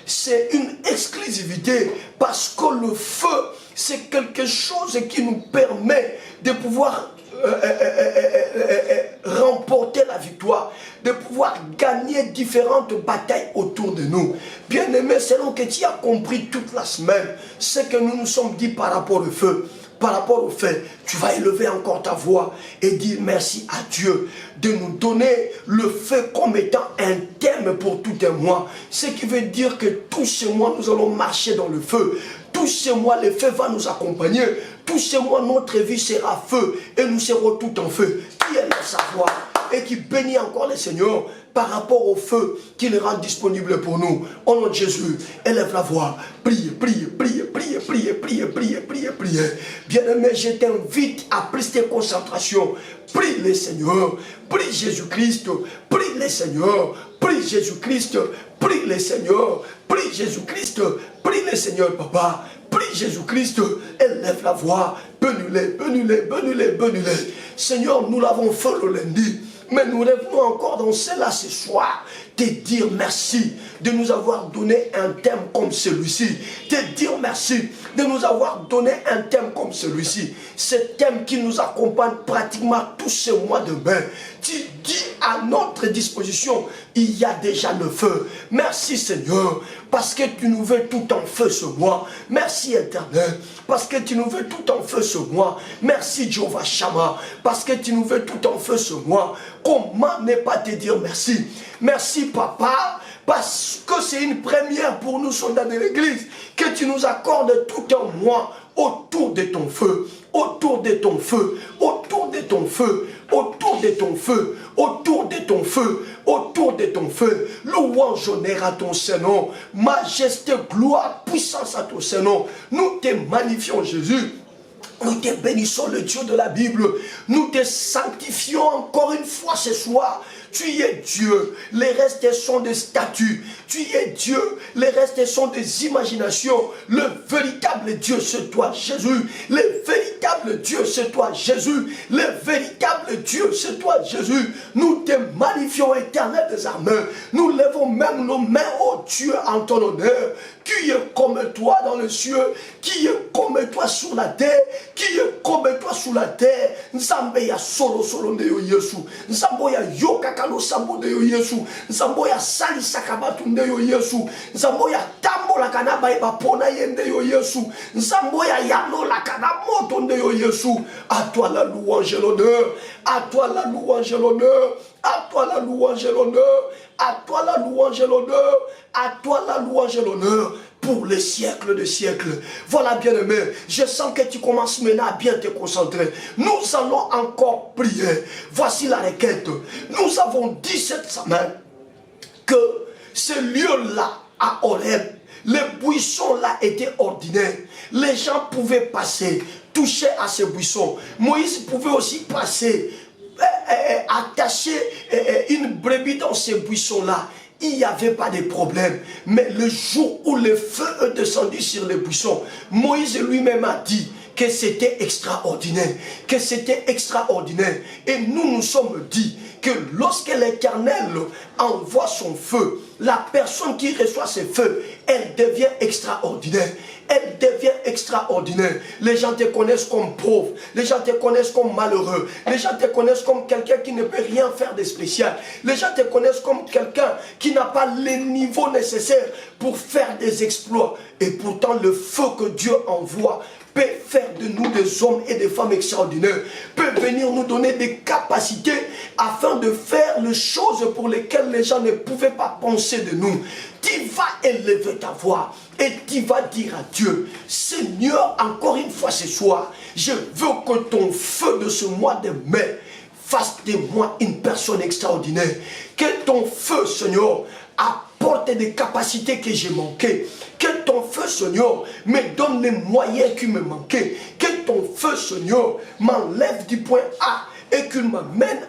c'est une exclusivité. Parce que le feu, c'est quelque chose qui nous permet de pouvoir remporter la victoire, de pouvoir gagner différentes batailles autour de nous. Bien-aimé, selon que tu as compris toute la semaine, ce que nous nous sommes dit par rapport au feu, par rapport au fait, tu vas élever encore ta voix et dire merci à Dieu de nous donner le feu comme étant un thème pour tout un mois. Ce qui veut dire que tous ces mois, nous allons marcher dans le feu. Tous ces mois, le feu va nous accompagner. Tous ces mois, notre vie sera feu et nous serons tout en feu. Qui est là savoir et qui bénit encore le Seigneur par rapport au feu qu'il rend disponible pour nous. Au nom de Jésus, élève la voix. Prie, prie, prie, prie, prie, prie, prie, prie, prie. Bien-aimé, je t'invite à plus de concentration. Prie le Seigneur. Prie Jésus-Christ. Prie le Seigneur. Prie Jésus-Christ. Prie le Seigneur. Prie Jésus-Christ. Prie le Seigneur, papa. Prie Jésus-Christ. Élève la voix. Bénis-les, bénis-les, bénis-les, bénis-les. Seigneur, nous l'avons fait le lundi. Mais nous revenons encore dans cela ce soir, te dire merci de nous avoir donné un thème comme celui-ci. Te dire merci de nous avoir donné un thème comme celui-ci. Ce thème qui nous accompagne pratiquement tous ces mois de mai. Tu dis à notre disposition, il y a déjà le feu. Merci Seigneur, parce que tu nous veux tout en feu ce mois. Merci Éternel, parce que tu nous veux tout en feu ce mois. Merci Jéhovah Shammah, parce que tu nous veux tout en feu ce mois. Comment ne pas te dire merci? Merci Papa, parce que c'est une première pour nous soldats de l'église, que tu nous accordes tout un mois autour de ton feu, autour de ton feu, autour de ton feu, autour de ton feu, autour de ton feu, autour de ton feu. Louange, honneur à ton Saint-Nom, majesté, gloire, puissance à ton Saint-Nom. Nous te magnifions Jésus. Nous te bénissons le Dieu de la Bible. Nous te sanctifions encore une fois ce soir. Tu es Dieu. Les restes sont des statues. Tu es Dieu. Les restes sont des imaginations. Le véritable Dieu, c'est toi, Jésus. Le véritable Dieu, c'est toi, Jésus. Le véritable Dieu, c'est toi, Jésus. Nous te magnifions, Éternel des armées. Nous levons même nos mains, ô Dieu, en ton honneur. Qui est comme toi dans les cieux? Qui est comme toi sur la terre? Qui est comme toi sur la terre? Nzambe ya solo solo nde yo Yesu. Nzambo ya yokakalo sambo nde yo Yesu. Nzambo ya sali sakabatu nde yo Yesu. Nzambo ya tambo la kanaba eba pona yende yo Yesu. Nzambo ya yano la kanamoto nde yo Yesu. À toi la louange et l'honneur. À toi la louange et l'honneur. À toi la louange et l'honneur. À toi la louange et l'honneur. À toi la louange et l'honneur. Pour les siècles de siècles. Voilà, bien-aimé, je sens que tu commences maintenant à bien te concentrer. Nous allons encore prier. Voici la requête. Nous avons dit cette semaine que ce lieu-là, à Horeb, les buissons là étaient ordinaires. Les gens pouvaient passer, toucher à ces buissons. Moïse pouvait aussi passer, attacher une brebis dans ces buissons-là. Il n'y avait pas de problème. Mais le jour où le feu est descendu sur les buissons, Moïse lui-même a dit que c'était extraordinaire. Que c'était extraordinaire. Et nous nous sommes dit que lorsque l'Éternel envoie son feu, la personne qui reçoit ce feu, elle devient extraordinaire. Elle devient extraordinaire. Les gens te connaissent comme pauvre. Les gens te connaissent comme malheureux. Les gens te connaissent comme quelqu'un qui ne peut rien faire de spécial. Les gens te connaissent comme quelqu'un qui n'a pas les niveaux nécessaires pour faire des exploits. Et pourtant, le feu que Dieu envoie peut faire de nous des hommes et des femmes extraordinaires, peut venir nous donner des capacités afin de faire les choses pour lesquelles les gens ne pouvaient pas penser de nous. Tu vas élever ta voix et tu vas dire à Dieu, Seigneur, encore une fois ce soir, je veux que ton feu de ce mois de mai fasse de moi une personne extraordinaire. Que ton feu, Seigneur, apporte des capacités que j'ai manquées. Que ton feu, Seigneur, me donne les moyens qui me manquaient. Que ton feu, Seigneur, m'enlève du point A et qu'il m'amène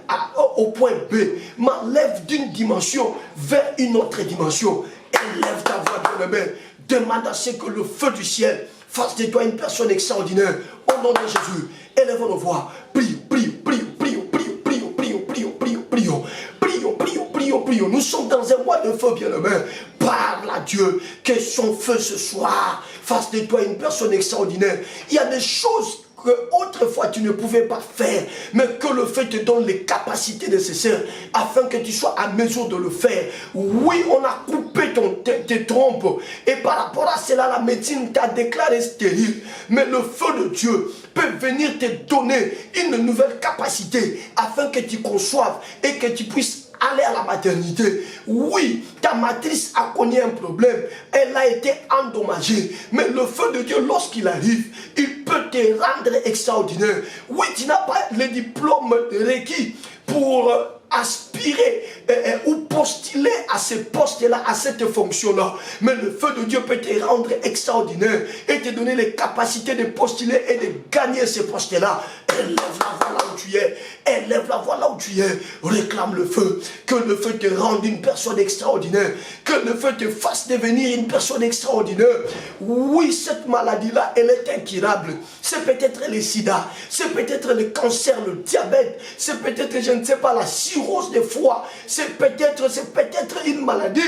au point B. M'enlève d'une dimension vers une autre dimension. Élève ta voix, bien-aimé. Demande à ce que le feu du ciel fasse de toi une personne extraordinaire. Au nom de Jésus, élevons nos voix. Prions, prions, prions, prions, prions, prions, prions, prions, prions, prions. Prions, prions, prions, prions. Nous sommes dans un mois de feu, bien-aimé. Parle à Dieu, que son feu ce soir fasse de toi une personne extraordinaire. Il y a des choses que autrefois tu ne pouvais pas faire, mais que le feu te donne les capacités nécessaires afin que tu sois à mesure de le faire. Oui, on a coupé tes trompes et par rapport à cela, la médecine t'a déclaré stérile, mais le feu de Dieu peut venir te donner une nouvelle capacité afin que tu conçoives et que tu puisses aller à la maternité. Oui, ta matrice a connu un problème, elle a été endommagée, mais le feu de Dieu, lorsqu'il arrive, il peut te rendre extraordinaire. Oui, tu n'as pas le diplôme requis pour aspirer ou postuler à ce poste-là, à cette fonction-là, mais le feu de Dieu peut te rendre extraordinaire et te donner les capacités de postuler et de gagner ce poste-là. Élève la voix là où tu es, élève la voix là où tu es, réclame le feu, que le feu te rende une personne extraordinaire, que le feu te fasse devenir une personne extraordinaire. Oui, cette maladie-là, elle est incurable. C'est peut-être le sida, c'est peut-être le cancer, le diabète, c'est peut-être, je ne sais pas, la cirrhose de foie, c'est peut-être une maladie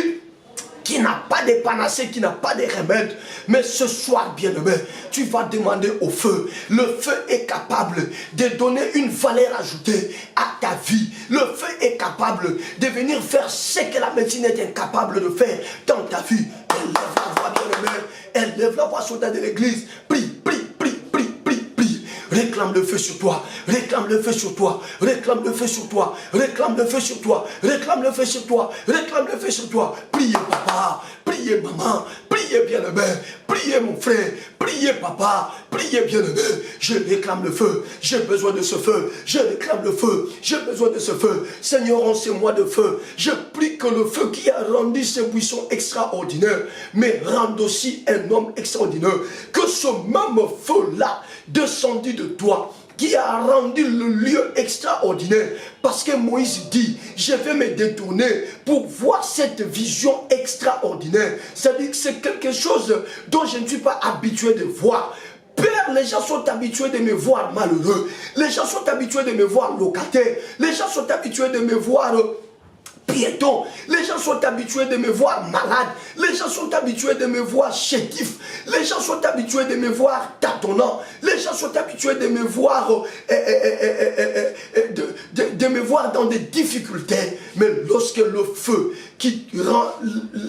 qui n'a pas de panacée, qui n'a pas de remède. Mais ce soir, bien-aimé, tu vas demander au feu. Le feu est capable de donner une valeur ajoutée à ta vie. Le feu est capable de venir faire ce que la médecine est incapable de faire dans ta vie. Élève la voix, bien-aimé. Élève la voix, soldat de l'église. Prie, prie, prie, prie, prie, prie. Réclame le feu sur toi. Réclame le feu sur toi. Réclame le feu sur toi. Réclame le feu sur toi. Réclame le feu sur toi. Réclame le feu sur toi. Priez papa. Priez maman. Priez bien-aimé. Priez mon frère. Priez papa. Priez bien-aimé. Je réclame le feu. J'ai besoin de ce feu. Je réclame le feu. J'ai besoin de ce feu. Seigneur, enseigne-moi de feu. Je prie que le feu qui a rendu ce buisson extraordinaire me rende aussi un homme extraordinaire. Que ce même feu-là descendu de toi, qui a rendu le lieu extraordinaire. Parce que Moïse dit, je vais me détourner pour voir cette vision extraordinaire. C'est-à-dire que c'est quelque chose dont je ne suis pas habitué de voir. Père, les gens sont habitués de me voir malheureux. Les gens sont habitués de me voir locataire. Les gens sont habitués de me voir piéton. Les gens sont habitués de me voir malade. Les gens sont habitués de me voir chétif. Les gens sont habitués de me voir tâtonnant. Les gens sont habitués de me voir de me voir dans des difficultés. Mais lorsque le feu qui rend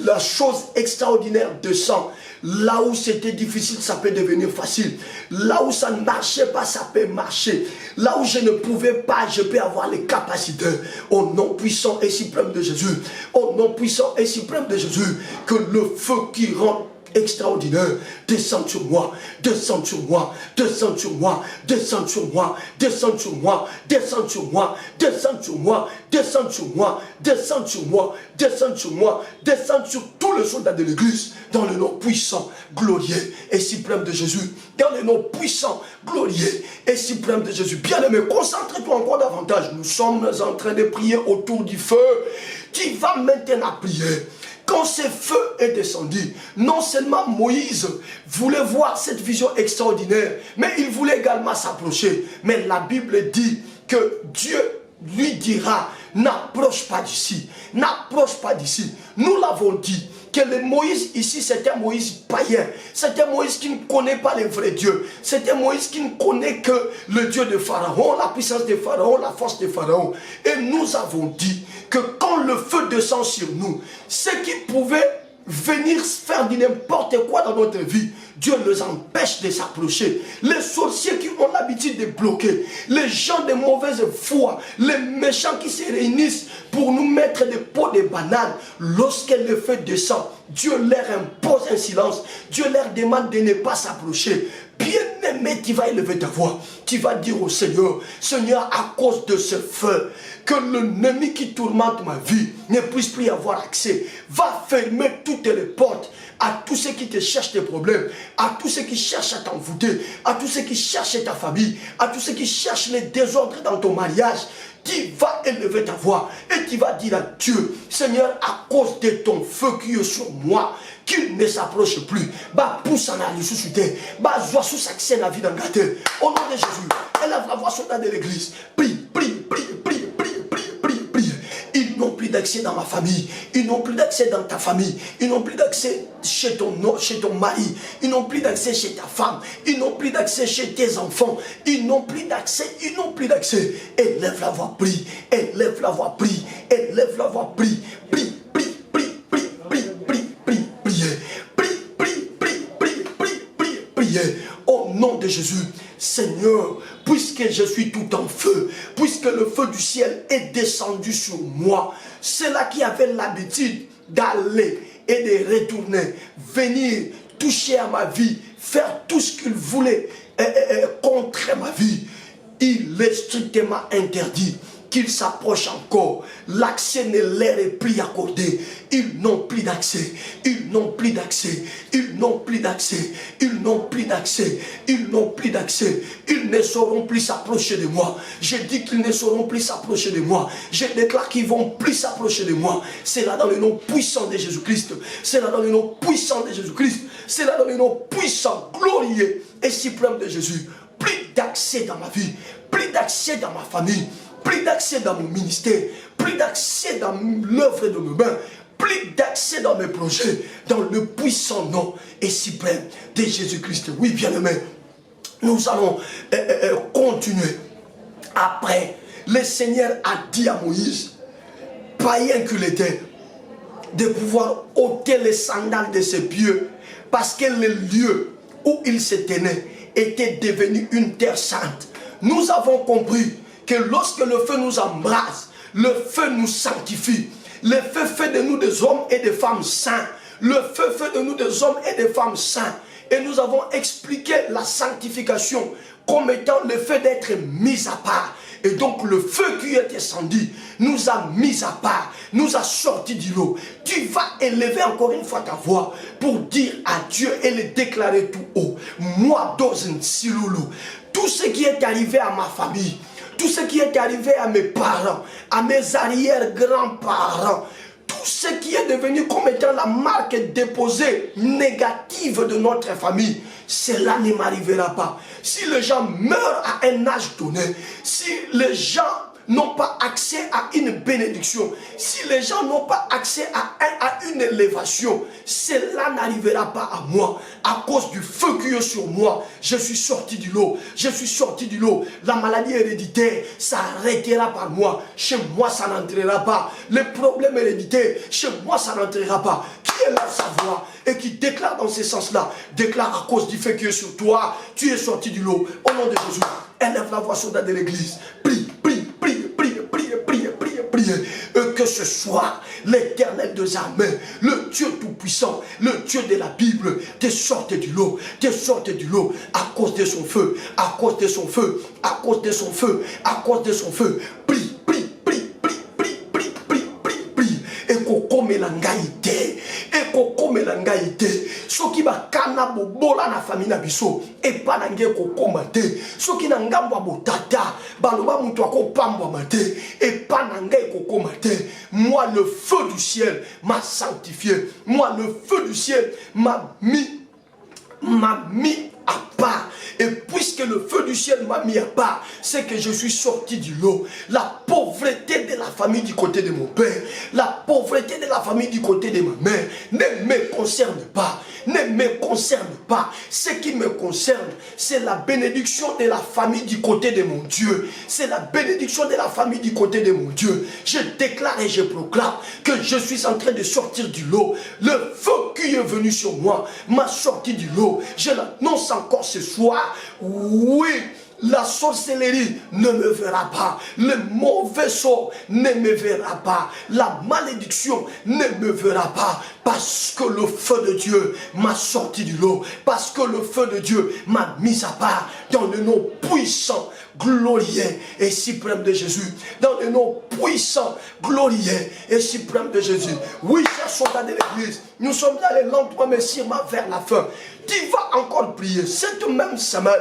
la chose extraordinaire descend, là où c'était difficile, ça peut devenir facile. Là où ça ne marchait pas, ça peut marcher. Là où je ne pouvais pas, je peux avoir les capacités. Au nom puissant et suprême de Jésus. Au nom puissant et suprême de Jésus. Que le feu qui rend extraordinaire descend sur moi, descend sur moi, descend sur moi, descend sur moi, descend sur moi, descend sur moi, descend sur moi, descend sur moi, descend sur moi, descend sur moi, descend sur tous les soldats de l'église, dans le nom puissant, glorieux et suprême de Jésus, dans le nom puissant, glorieux et suprême de Jésus. Bien-aimé, concentre-toi encore davantage. Nous sommes en train de prier autour du feu. Tu vas maintenant prier. Quand ce feu est descendu, non seulement Moïse voulait voir cette vision extraordinaire, mais il voulait également s'approcher. Mais la Bible dit que Dieu lui dira, n'approche pas d'ici, n'approche pas d'ici. Nous l'avons dit, que le Moïse ici, c'était un Moïse païen. C'était un Moïse qui ne connaît pas le vrai Dieu. C'était un Moïse qui ne connaît que le Dieu de Pharaon, la puissance de Pharaon, la force de Pharaon. Et nous avons dit que quand le feu descend sur nous, ce qui pouvait venir faire du n'importe quoi dans notre vie, Dieu les empêche de s'approcher. Les sorciers qui ont l'habitude de bloquer, les gens de mauvaise foi, les méchants qui se réunissent pour nous mettre des pots de bananes, lorsque le feu descend, Dieu leur impose un silence. Dieu leur demande de ne pas s'approcher. Bien-aimé, tu vas élever ta voix. Tu vas dire au Seigneur, Seigneur, à cause de ce feu, que l'ennemi qui tourmente ma vie ne puisse plus y avoir accès. Va fermer toutes les portes à tous ceux qui te cherchent des problèmes, à tous ceux qui cherchent à t'envoûter, à tous ceux qui cherchent ta famille, à tous ceux qui cherchent les désordres dans ton mariage. Tu vas élever ta voix et tu vas dire à Dieu, Seigneur, à cause de ton feu qui est sur moi, qu'il ne s'approche plus. Bah, pousse en arrière sous terre. Bah, joie sous accès la vie dans la terre. Au nom de Jésus, élève la voix soldat de l'église. Prie, prie, prie, prie, prie, prie, prie, prie. Ils n'ont plus d'accès dans ma famille. Ils n'ont plus d'accès dans ta famille. Ils n'ont plus d'accès chez ton mari. Ils n'ont plus d'accès chez ta femme. Ils n'ont plus d'accès chez tes enfants. Ils n'ont plus d'accès. Ils n'ont plus d'accès. Élève la voix, prie. Élève la voix, prie. Élève la voix, prie. Prie, prie, prie, prie, prie, prie, prie, priez. Prie, prie, prie, prie, prie, prie, priez. Au nom de Jésus, Seigneur, puisque je suis tout en feu, puisque le feu du ciel est descendu sur moi, ceux-là qui avaient l'habitude d'aller et de retourner, venir toucher à ma vie, faire tout ce qu'ils voulaient contre ma vie, il est strictement interdit qu'ils s'approchent encore. L'accès ne leur est plus accordé. Ils n'ont plus d'accès. Ils n'ont plus d'accès. Ils n'ont plus d'accès. Ils n'ont plus d'accès. Ils n'ont plus d'accès. Ils ne sauront plus s'approcher de moi. Je dis qu'ils ne sauront plus s'approcher de moi. Je déclare qu'ils ne vont plus s'approcher de moi. C'est là dans le nom puissant de Jésus-Christ. C'est là dans le nom puissant de Jésus-Christ. C'est là dans le nom puissant, glorieux et suprême de Jésus. Plus d'accès dans ma vie. Plus d'accès dans ma famille. Plus d'accès dans mon ministère, plus d'accès dans l'œuvre de mes mains, plus d'accès dans mes projets, dans le puissant nom et suprême de Jésus-Christ. Oui, bien-aimé, nous allons continuer. Après, le Seigneur a dit à Moïse, païen qu'il était, de pouvoir ôter les sandales de ses pieds, parce que le lieu où il se tenait était devenu une terre sainte. Nous avons compris que lorsque le feu nous embrasse, le feu nous sanctifie. Le feu fait de nous des hommes et des femmes saints. Le feu fait de nous des hommes et des femmes saints. Et nous avons expliqué la sanctification comme étant le fait d'être mis à part. Et donc le feu qui est descendu nous a mis à part, nous a sortis du lot. Tu vas élever encore une fois ta voix pour dire à Dieu et le déclarer tout haut. Moi, Dozin Siloulou, tout ce qui est arrivé à ma famille, tout ce qui est arrivé à mes parents, à mes arrière-grands-parents, tout ce qui est devenu comme étant la marque déposée négative de notre famille, cela ne m'arrivera pas. Si les gens meurent à un âge donné, si les gens n'ont pas accès à une bénédiction, si les gens n'ont pas accès à une élévation, cela n'arrivera pas à moi. À cause du feu qui est sur moi, je suis sorti du lot. Je suis sorti du lot. La maladie héréditaire s'arrêtera par moi. Chez moi, ça n'entrera pas. Les problèmes héréditaires, chez moi, ça n'entrera pas. Qui est là sa voix et qui déclare dans ce sens-là, déclare à cause du feu qui est sur toi, tu es sorti du lot. Au nom de Jésus, élève la voix soldat de l'église. Prie, prie, prie, prie, prie, prie, prie, prie. Que ce soit l'Éternel des armées, le Dieu tout-puissant, le Dieu de la Bible, te sorte du lot, te sorte du lot à cause de son feu, à cause de son feu, à cause de son feu, à cause de son feu. Prie, prie, prie, prie, prie, prie, prie, prie, prie. Et qu'on melangaïté, et qu'on melangaïté. Ce qui va kana bobola na famille na biso, et pas nange ko mate. Ce qui n'angamba botata, baloba mutu ako pamba mate, et pas nange ko mate. Moi le feu du ciel m'a sanctifié. Moi le feu du ciel m'a mis à part. Et puisque le feu du ciel m'a mis à part, c'est que je suis sorti du lot. La pauvreté de la famille du côté de mon père, la pauvreté de la famille du côté de ma mère ne me concerne pas. Ne me concerne pas. Ce qui me concerne, c'est la bénédiction de la famille du côté de mon Dieu. C'est la bénédiction de la famille du côté de mon Dieu. Je déclare et je proclame que je suis en train de sortir du lot. Le feu qui est venu sur moi m'a sorti du lot. Je l'annonce encore ce soir. Oui, la sorcellerie ne me verra pas. Le mauvais sort ne me verra pas. La malédiction ne me verra pas. Parce que le feu de Dieu m'a sorti du lot. Parce que le feu de Dieu m'a mis à part. Dans le nom puissant, glorieux et suprême de Jésus. Dans le nom puissant, glorieux et suprême de Jésus. Oui, chers soldats de l'église, nous sommes allés lentement mais sûrement vers la fin. Tu vas encore prier. Cette même semaine,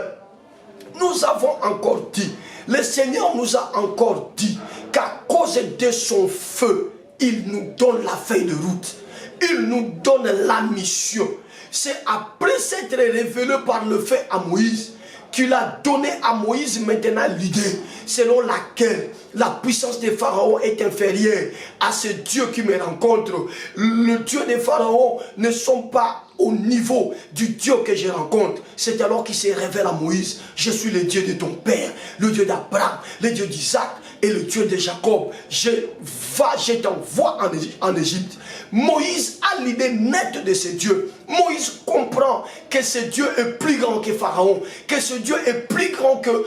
nous avons encore dit, le Seigneur nous a encore dit qu'à cause de son feu, il nous donne la feuille de route. Il nous donne la mission. C'est après s'être révélé par le feu à Moïse qu'il a donné à Moïse maintenant l'idée selon laquelle la puissance des pharaons est inférieure à ce Dieu qui me rencontre. Le Dieu des pharaons ne sont pas au niveau du Dieu que je rencontre. C'est alors qu'il se révèle à Moïse: je suis le Dieu de ton père, le Dieu d'Abraham, le Dieu d'Isaac et le Dieu de Jacob. Je t'envoie en Égypte. Moïse a l'idée nette de ce Dieu. Moïse comprend que ce Dieu est plus grand que Pharaon, que ce Dieu est plus grand que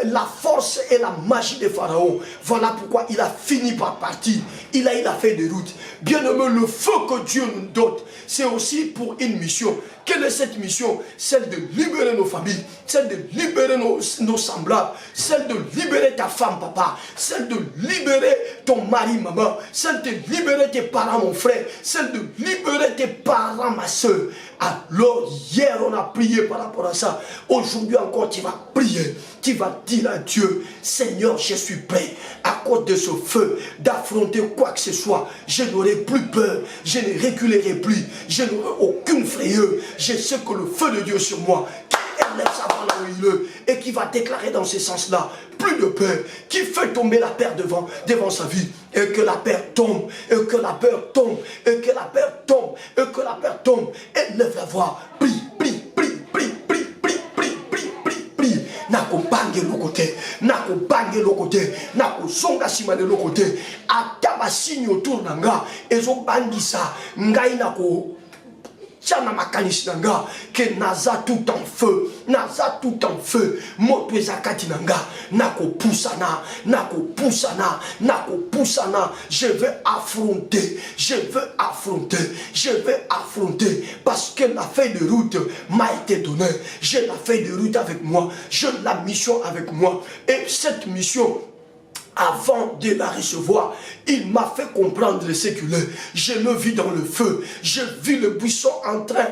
la force et la magie de Pharaon. Voilà pourquoi il a fini par partir. Il a eu la feuille de route. Bien-aimé, le feu que Dieu nous donne, c'est aussi pour une mission. Quelle est cette mission? Celle de libérer nos familles, celle de libérer nos semblables, celle de libérer ta femme, papa, celle de libérer ton mari, maman, celle de libérer tes parents, mon frère, celle de libérer tes parents, ma soeur. Alors, hier, on a prié par rapport à ça. Aujourd'hui encore, tu vas prier. Tu vas dire à Dieu: Seigneur, je suis prêt, à cause de ce feu, d'affronter quoi que ce soit. Je n'aurai plus peur, je ne reculerai plus, je n'aurai aucune frayeur. Je sais que le feu de Dieu est sur moi, qui élève sa voix là où il est, et qui va déclarer dans ce sens-là: plus de peur, qui fait tomber la peur devant sa vie, et que la peur tombe, et que la peur tombe, et que la peur tombe, et que la peur tombe. Élève la voix, prie, prie, prie, prie, prie, prie, prie, prie, prie, prie. Nako bange lokote, nako bange lokote, nako songa simane lokote. Ataba signe autour nanga, ezo bangisa, ngai nako tchana makanisi nanga, que naza tout en feu, naza tout en feu. Moto ezakati nanga, nako poussana, nako poussana, nako poussana. Je vais affronter, je veux affronter, je vais affronter, parce que la feuille de route m'a été donnée. J'ai la feuille de route avec moi, j'ai la mission avec moi, et cette mission, avant de la recevoir, il m'a fait comprendre le séculaire. Je le vis dans le feu. Je vis le buisson en train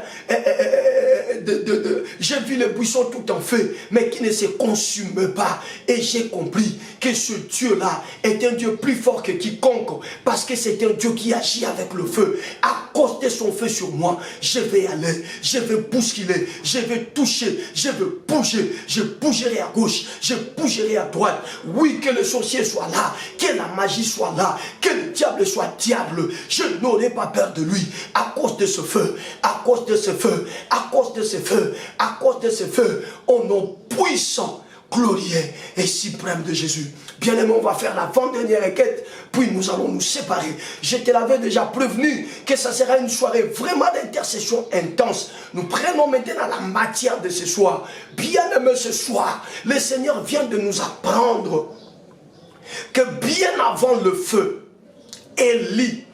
j'ai vu le buisson tout en feu, mais qui ne se consume pas. Et j'ai compris que ce Dieu-là est un Dieu plus fort que quiconque, parce que c'est un Dieu qui agit avec le feu. À cause de son feu sur moi, je vais aller, je vais bousculer, je vais toucher, je vais bouger, je bougerai à gauche, je bougerai à droite. Oui, que le sorcier soit là, que la magie soit là, que le diable soit diable, je n'aurai pas peur de lui, à cause de ce feu, à cause de ce feu, à cause de ce feu, à cause de ce feu, au nom puissant, glorieux et suprême de Jésus. Bien-aimé, on va faire l'avant-dernière requête, puis nous allons nous séparer. Je te l'avais déjà prévenu que ça sera une soirée vraiment d'intercession intense. Nous prenons maintenant la matière de ce soir. Bien-aimé, ce soir, le Seigneur vient de nous apprendre que bien avant le feu, Élie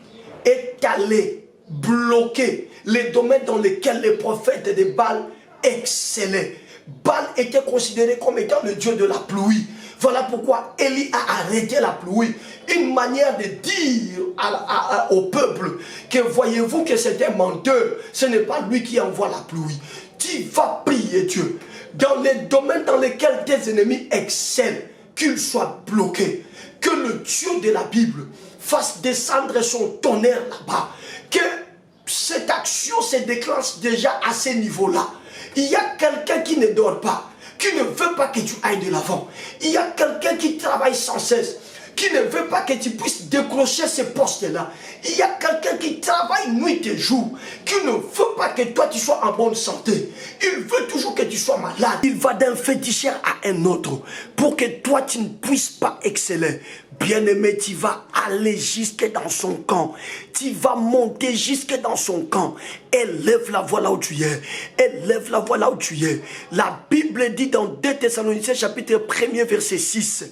est allé bloquer les domaines dans lesquels les prophètes de Baal excellaient. Baal était considéré comme étant le dieu de la pluie. Voilà pourquoi Élie a arrêté la pluie. Une manière de dire au peuple que voyez-vous que c'est un menteur. Ce n'est pas lui qui envoie la pluie. Tu vas prier Dieu. Dans les domaines dans lesquels tes ennemis excellent, qu'ils soient bloqués. Que le Dieu de la Bible fasse descendre son tonnerre là-bas. Que cette action se déclenche déjà à ce niveau-là. Il y a quelqu'un qui ne dort pas, qui ne veut pas que tu ailles de l'avant. Il y a quelqu'un qui travaille sans cesse, qui ne veut pas que tu puisses décrocher ce poste-là. Il y a quelqu'un qui travaille nuit et jour, qui ne veut pas que toi tu sois en bonne santé. Il veut toujours que tu sois malade. Il va d'un féticheur à un autre pour que toi tu ne puisses pas exceller. Bien-aimé, tu vas aller jusque dans son camp. Tu vas monter jusque dans son camp. Élève la voix là où tu es. Élève la voix là où tu es. La Bible dit dans 2 Thessaloniciens chapitre 1er verset 6.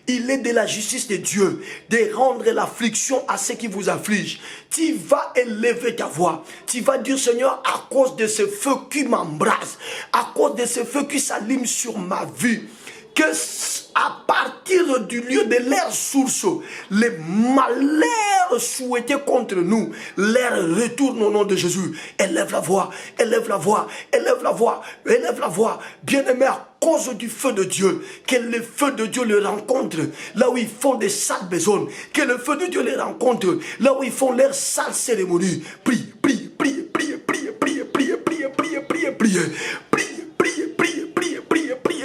Il est de la justice de Dieu de rendre l'affliction à ceux qui vous affligent. Tu vas élever ta voix. Tu vas dire Seigneur, à cause de ce feu qui m'embrase, à cause de ce feu qui s'allume sur ma vie, que à partir du lieu de leur source, les malheurs souhaités contre nous, leur retourne au nom de Jésus. Élève la voix, élève la voix, élève la voix, élève la voix. Bien-aimé, à cause du feu de Dieu, que le feu de Dieu le rencontre là où ils font des sales besognes, que le feu de Dieu les rencontre là où ils font leurs sales cérémonies. Prie, prie, prie, prie, prie, prie, prie, prie, prie, prie, prie, prie, prie, prie, prie, prie, prie, prie,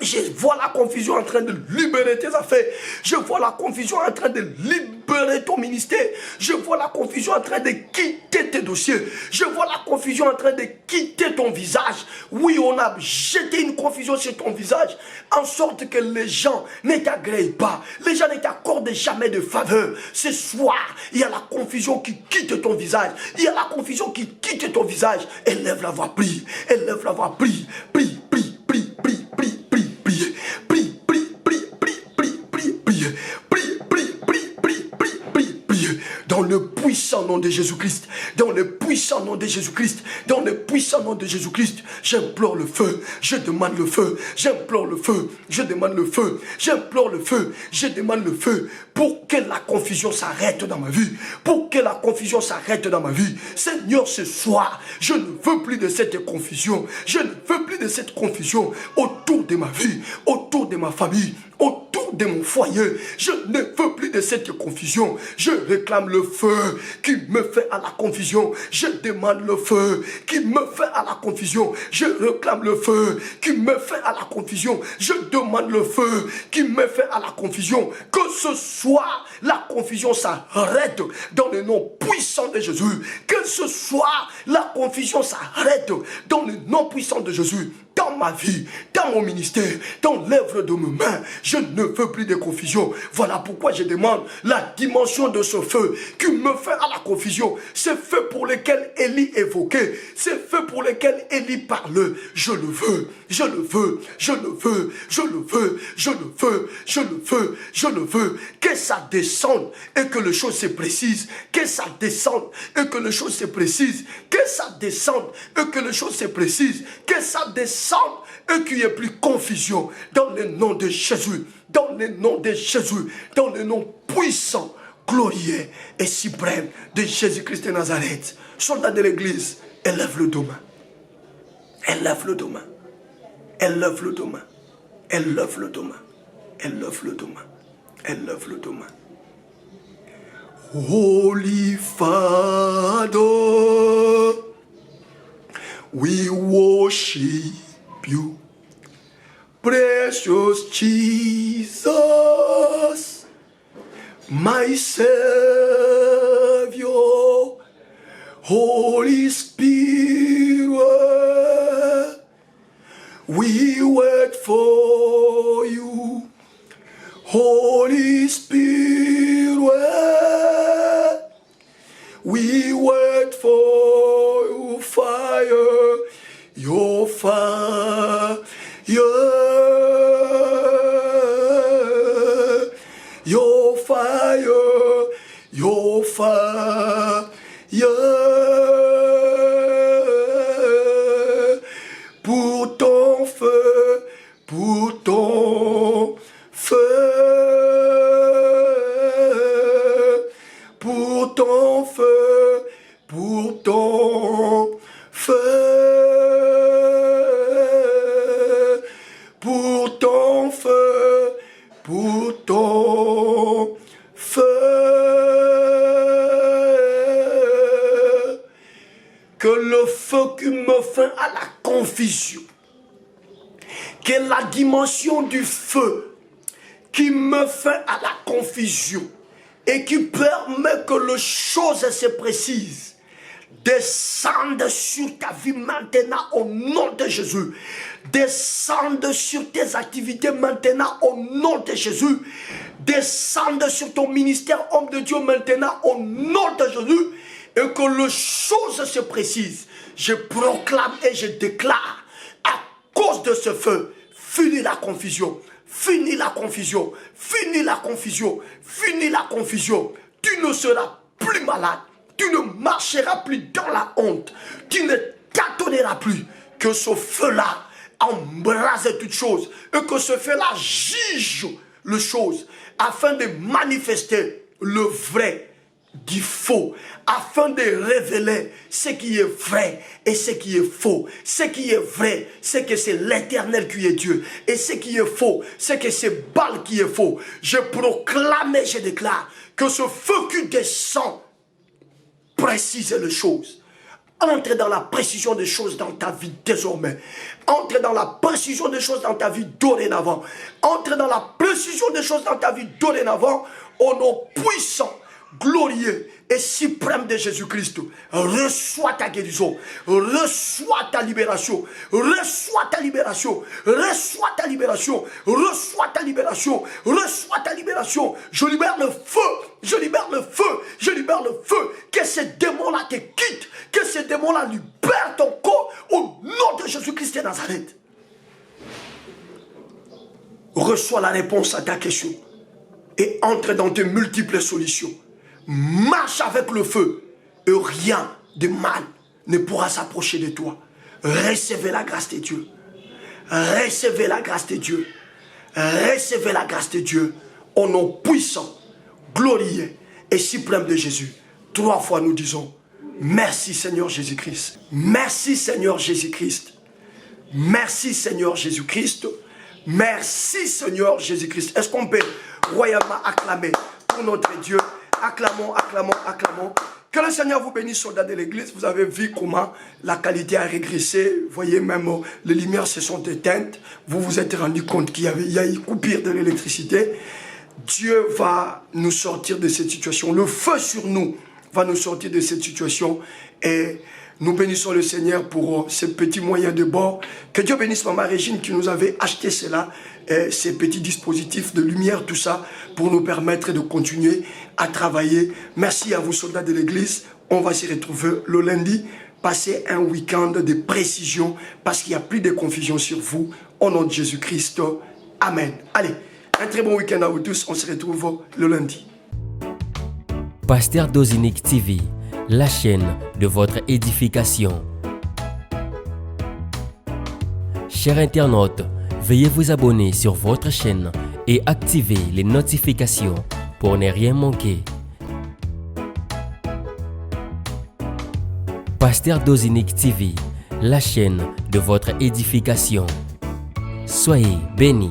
Je vois la confusion en train de libérer tes affaires. Je vois la confusion en train de libérer ton ministère. Je vois la confusion en train de quitter tes dossiers. Je vois la confusion en train de quitter ton visage. Oui, on a jeté une confusion sur ton visage en sorte que les gens ne t'agréent pas. Les gens ne t'accordent jamais de faveur. Ce soir, il y a la confusion qui quitte ton visage. Il y a la confusion qui quitte ton visage. Élève la voix, prie. Élève la voix, prie. Prie, prie, prie, prie, prie. Dans le puissant nom de Jésus-Christ, dans le puissant nom de Jésus-Christ, dans le puissant nom de Jésus-Christ, j'implore le feu, je demande le feu, j'implore le feu, je demande le feu, j'implore le feu, je demande le feu, pour que la confusion s'arrête dans ma vie, pour que la confusion s'arrête dans ma vie. Seigneur, ce soir, je ne veux plus de cette confusion, je ne veux plus de cette confusion autour de ma vie, autour de ma famille, autour de mon foyer. Je ne veux plus de cette confusion. Je réclame le feu qui me fait à la confusion. Je demande le feu qui me fait à la confusion. Je réclame le feu qui me fait à la confusion. Je demande le feu qui me fait à la confusion. Que ce soir, la confusion s'arrête dans le nom puissant de Jésus. Que ce soir, la confusion s'arrête dans le nom puissant de Jésus. Dans ma vie, dans mon ministère, dans l'œuvre de mes mains, je ne veux plus de confusion. Voilà pourquoi je demande la dimension de ce feu qui me fait à la confusion. Ce feu pour lequel Élie évoquait, ce feu pour lequel Élie parle. Je le veux, je le veux, je le veux, je le veux, je le veux, je le veux, je le veux. Que ça descende et que les choses se précisent. Que ça descende et que les choses se précisent. Que ça descende et que les choses se précisent. Que ça descende et qu'il n'y ait plus confusion dans le nom de Jésus, dans le nom de Jésus, dans le nom puissant, glorieux et suprême de Jésus-Christ de Nazareth. Soldats de l'église, élève le demain. Élève le demain. Élève le demain. Élève le demain. Élève le demain. Élève le demain. Holy Father, we worship you, precious Jesus, my Savior, Holy Spirit, we wait for you, Holy Spirit, we wait for you, fire, your fire, your fire, your fire, pour ton feu, pour ton feu, pour ton feu, pour ton feu, pour ton feu, pour ton feu. Que le feu qui me fait à la confusion, que la dimension du feu qui me fait à la confusion et qui permet que les choses se précisent, descende sur ta vie maintenant au nom de Jésus. Descende sur tes activités maintenant au nom de Jésus. Descende sur ton ministère, homme de Dieu, maintenant au nom de Jésus. Et que les choses se précisent. Je proclame et je déclare, à cause de ce feu, finis la confusion. Finis la confusion. Finis la confusion. Finis la confusion. Tu ne seras plus malade. Tu ne marcheras plus dans la honte. Tu ne tâtonneras plus. Que ce feu-là embrase toutes choses. Et que ce feu-là juge les choses. Afin de manifester le vrai du faux. Afin de révéler ce qui est vrai et ce qui est faux. Ce qui est vrai, c'est que c'est l'Éternel qui est Dieu. Et ce qui est faux, c'est que c'est Baal qui est faux. Je proclame et je déclare que ce feu qui descend précise les choses. Entre dans la précision des choses dans ta vie désormais. Entre dans la précision des choses dans ta vie dorénavant. Entre dans la précision des choses dans ta vie dorénavant. Au nom puissant, glorieux et suprême de Jésus-Christ. Reçois ta guérison. Reçois ta libération. Reçois ta libération. Reçois ta libération. Reçois ta libération. Reçois ta libération. Je libère le feu. Je libère le feu. Je libère le feu. Que ces démons-là te quittent. Que ces démons-là libèrent ton corps au nom de Jésus-Christ de Nazareth. Reçois la réponse à ta question et entre dans tes multiples solutions. Marche avec le feu et rien de mal ne pourra s'approcher de toi. Recevez la grâce de Dieu. Recevez la grâce de Dieu. Recevez la grâce de Dieu au nom puissant, glorieux et suprême de Jésus. 3 fois nous disons merci Seigneur Jésus-Christ. Merci Seigneur Jésus-Christ. Merci Seigneur Jésus-Christ. Merci Seigneur Jésus-Christ. Est-ce qu'on peut royalement acclamer pour notre Dieu? Acclamons, acclamons, acclamons. Que le Seigneur vous bénisse, soldats de l'église. Vous avez vu comment la qualité a régressé. Vous voyez, même les lumières se sont éteintes. Vous vous êtes rendu compte qu'il y a une coupure de l'électricité. Dieu va nous sortir de cette situation. Le feu sur nous va nous sortir de cette situation. Et nous bénissons le Seigneur pour ces petits moyens de bord. Que Dieu bénisse Maman Régine qui nous avait acheté cela, ces petits dispositifs de lumière, tout ça, pour nous permettre de continuer à travailler. Merci à vous, soldats de l'église. On va se retrouver le lundi. Passez un week-end de précision parce qu'il n'y a plus de confusion sur vous. Au nom de Jésus-Christ. Amen. Allez, un très bon week-end à vous tous. On se retrouve le lundi. Pasteur Dozinique TV, la chaîne de votre édification. Chers internautes, veuillez vous abonner sur votre chaîne et activer les notifications pour ne rien manquer. Pasteur Dozinique TV, la chaîne de votre édification. Soyez bénis.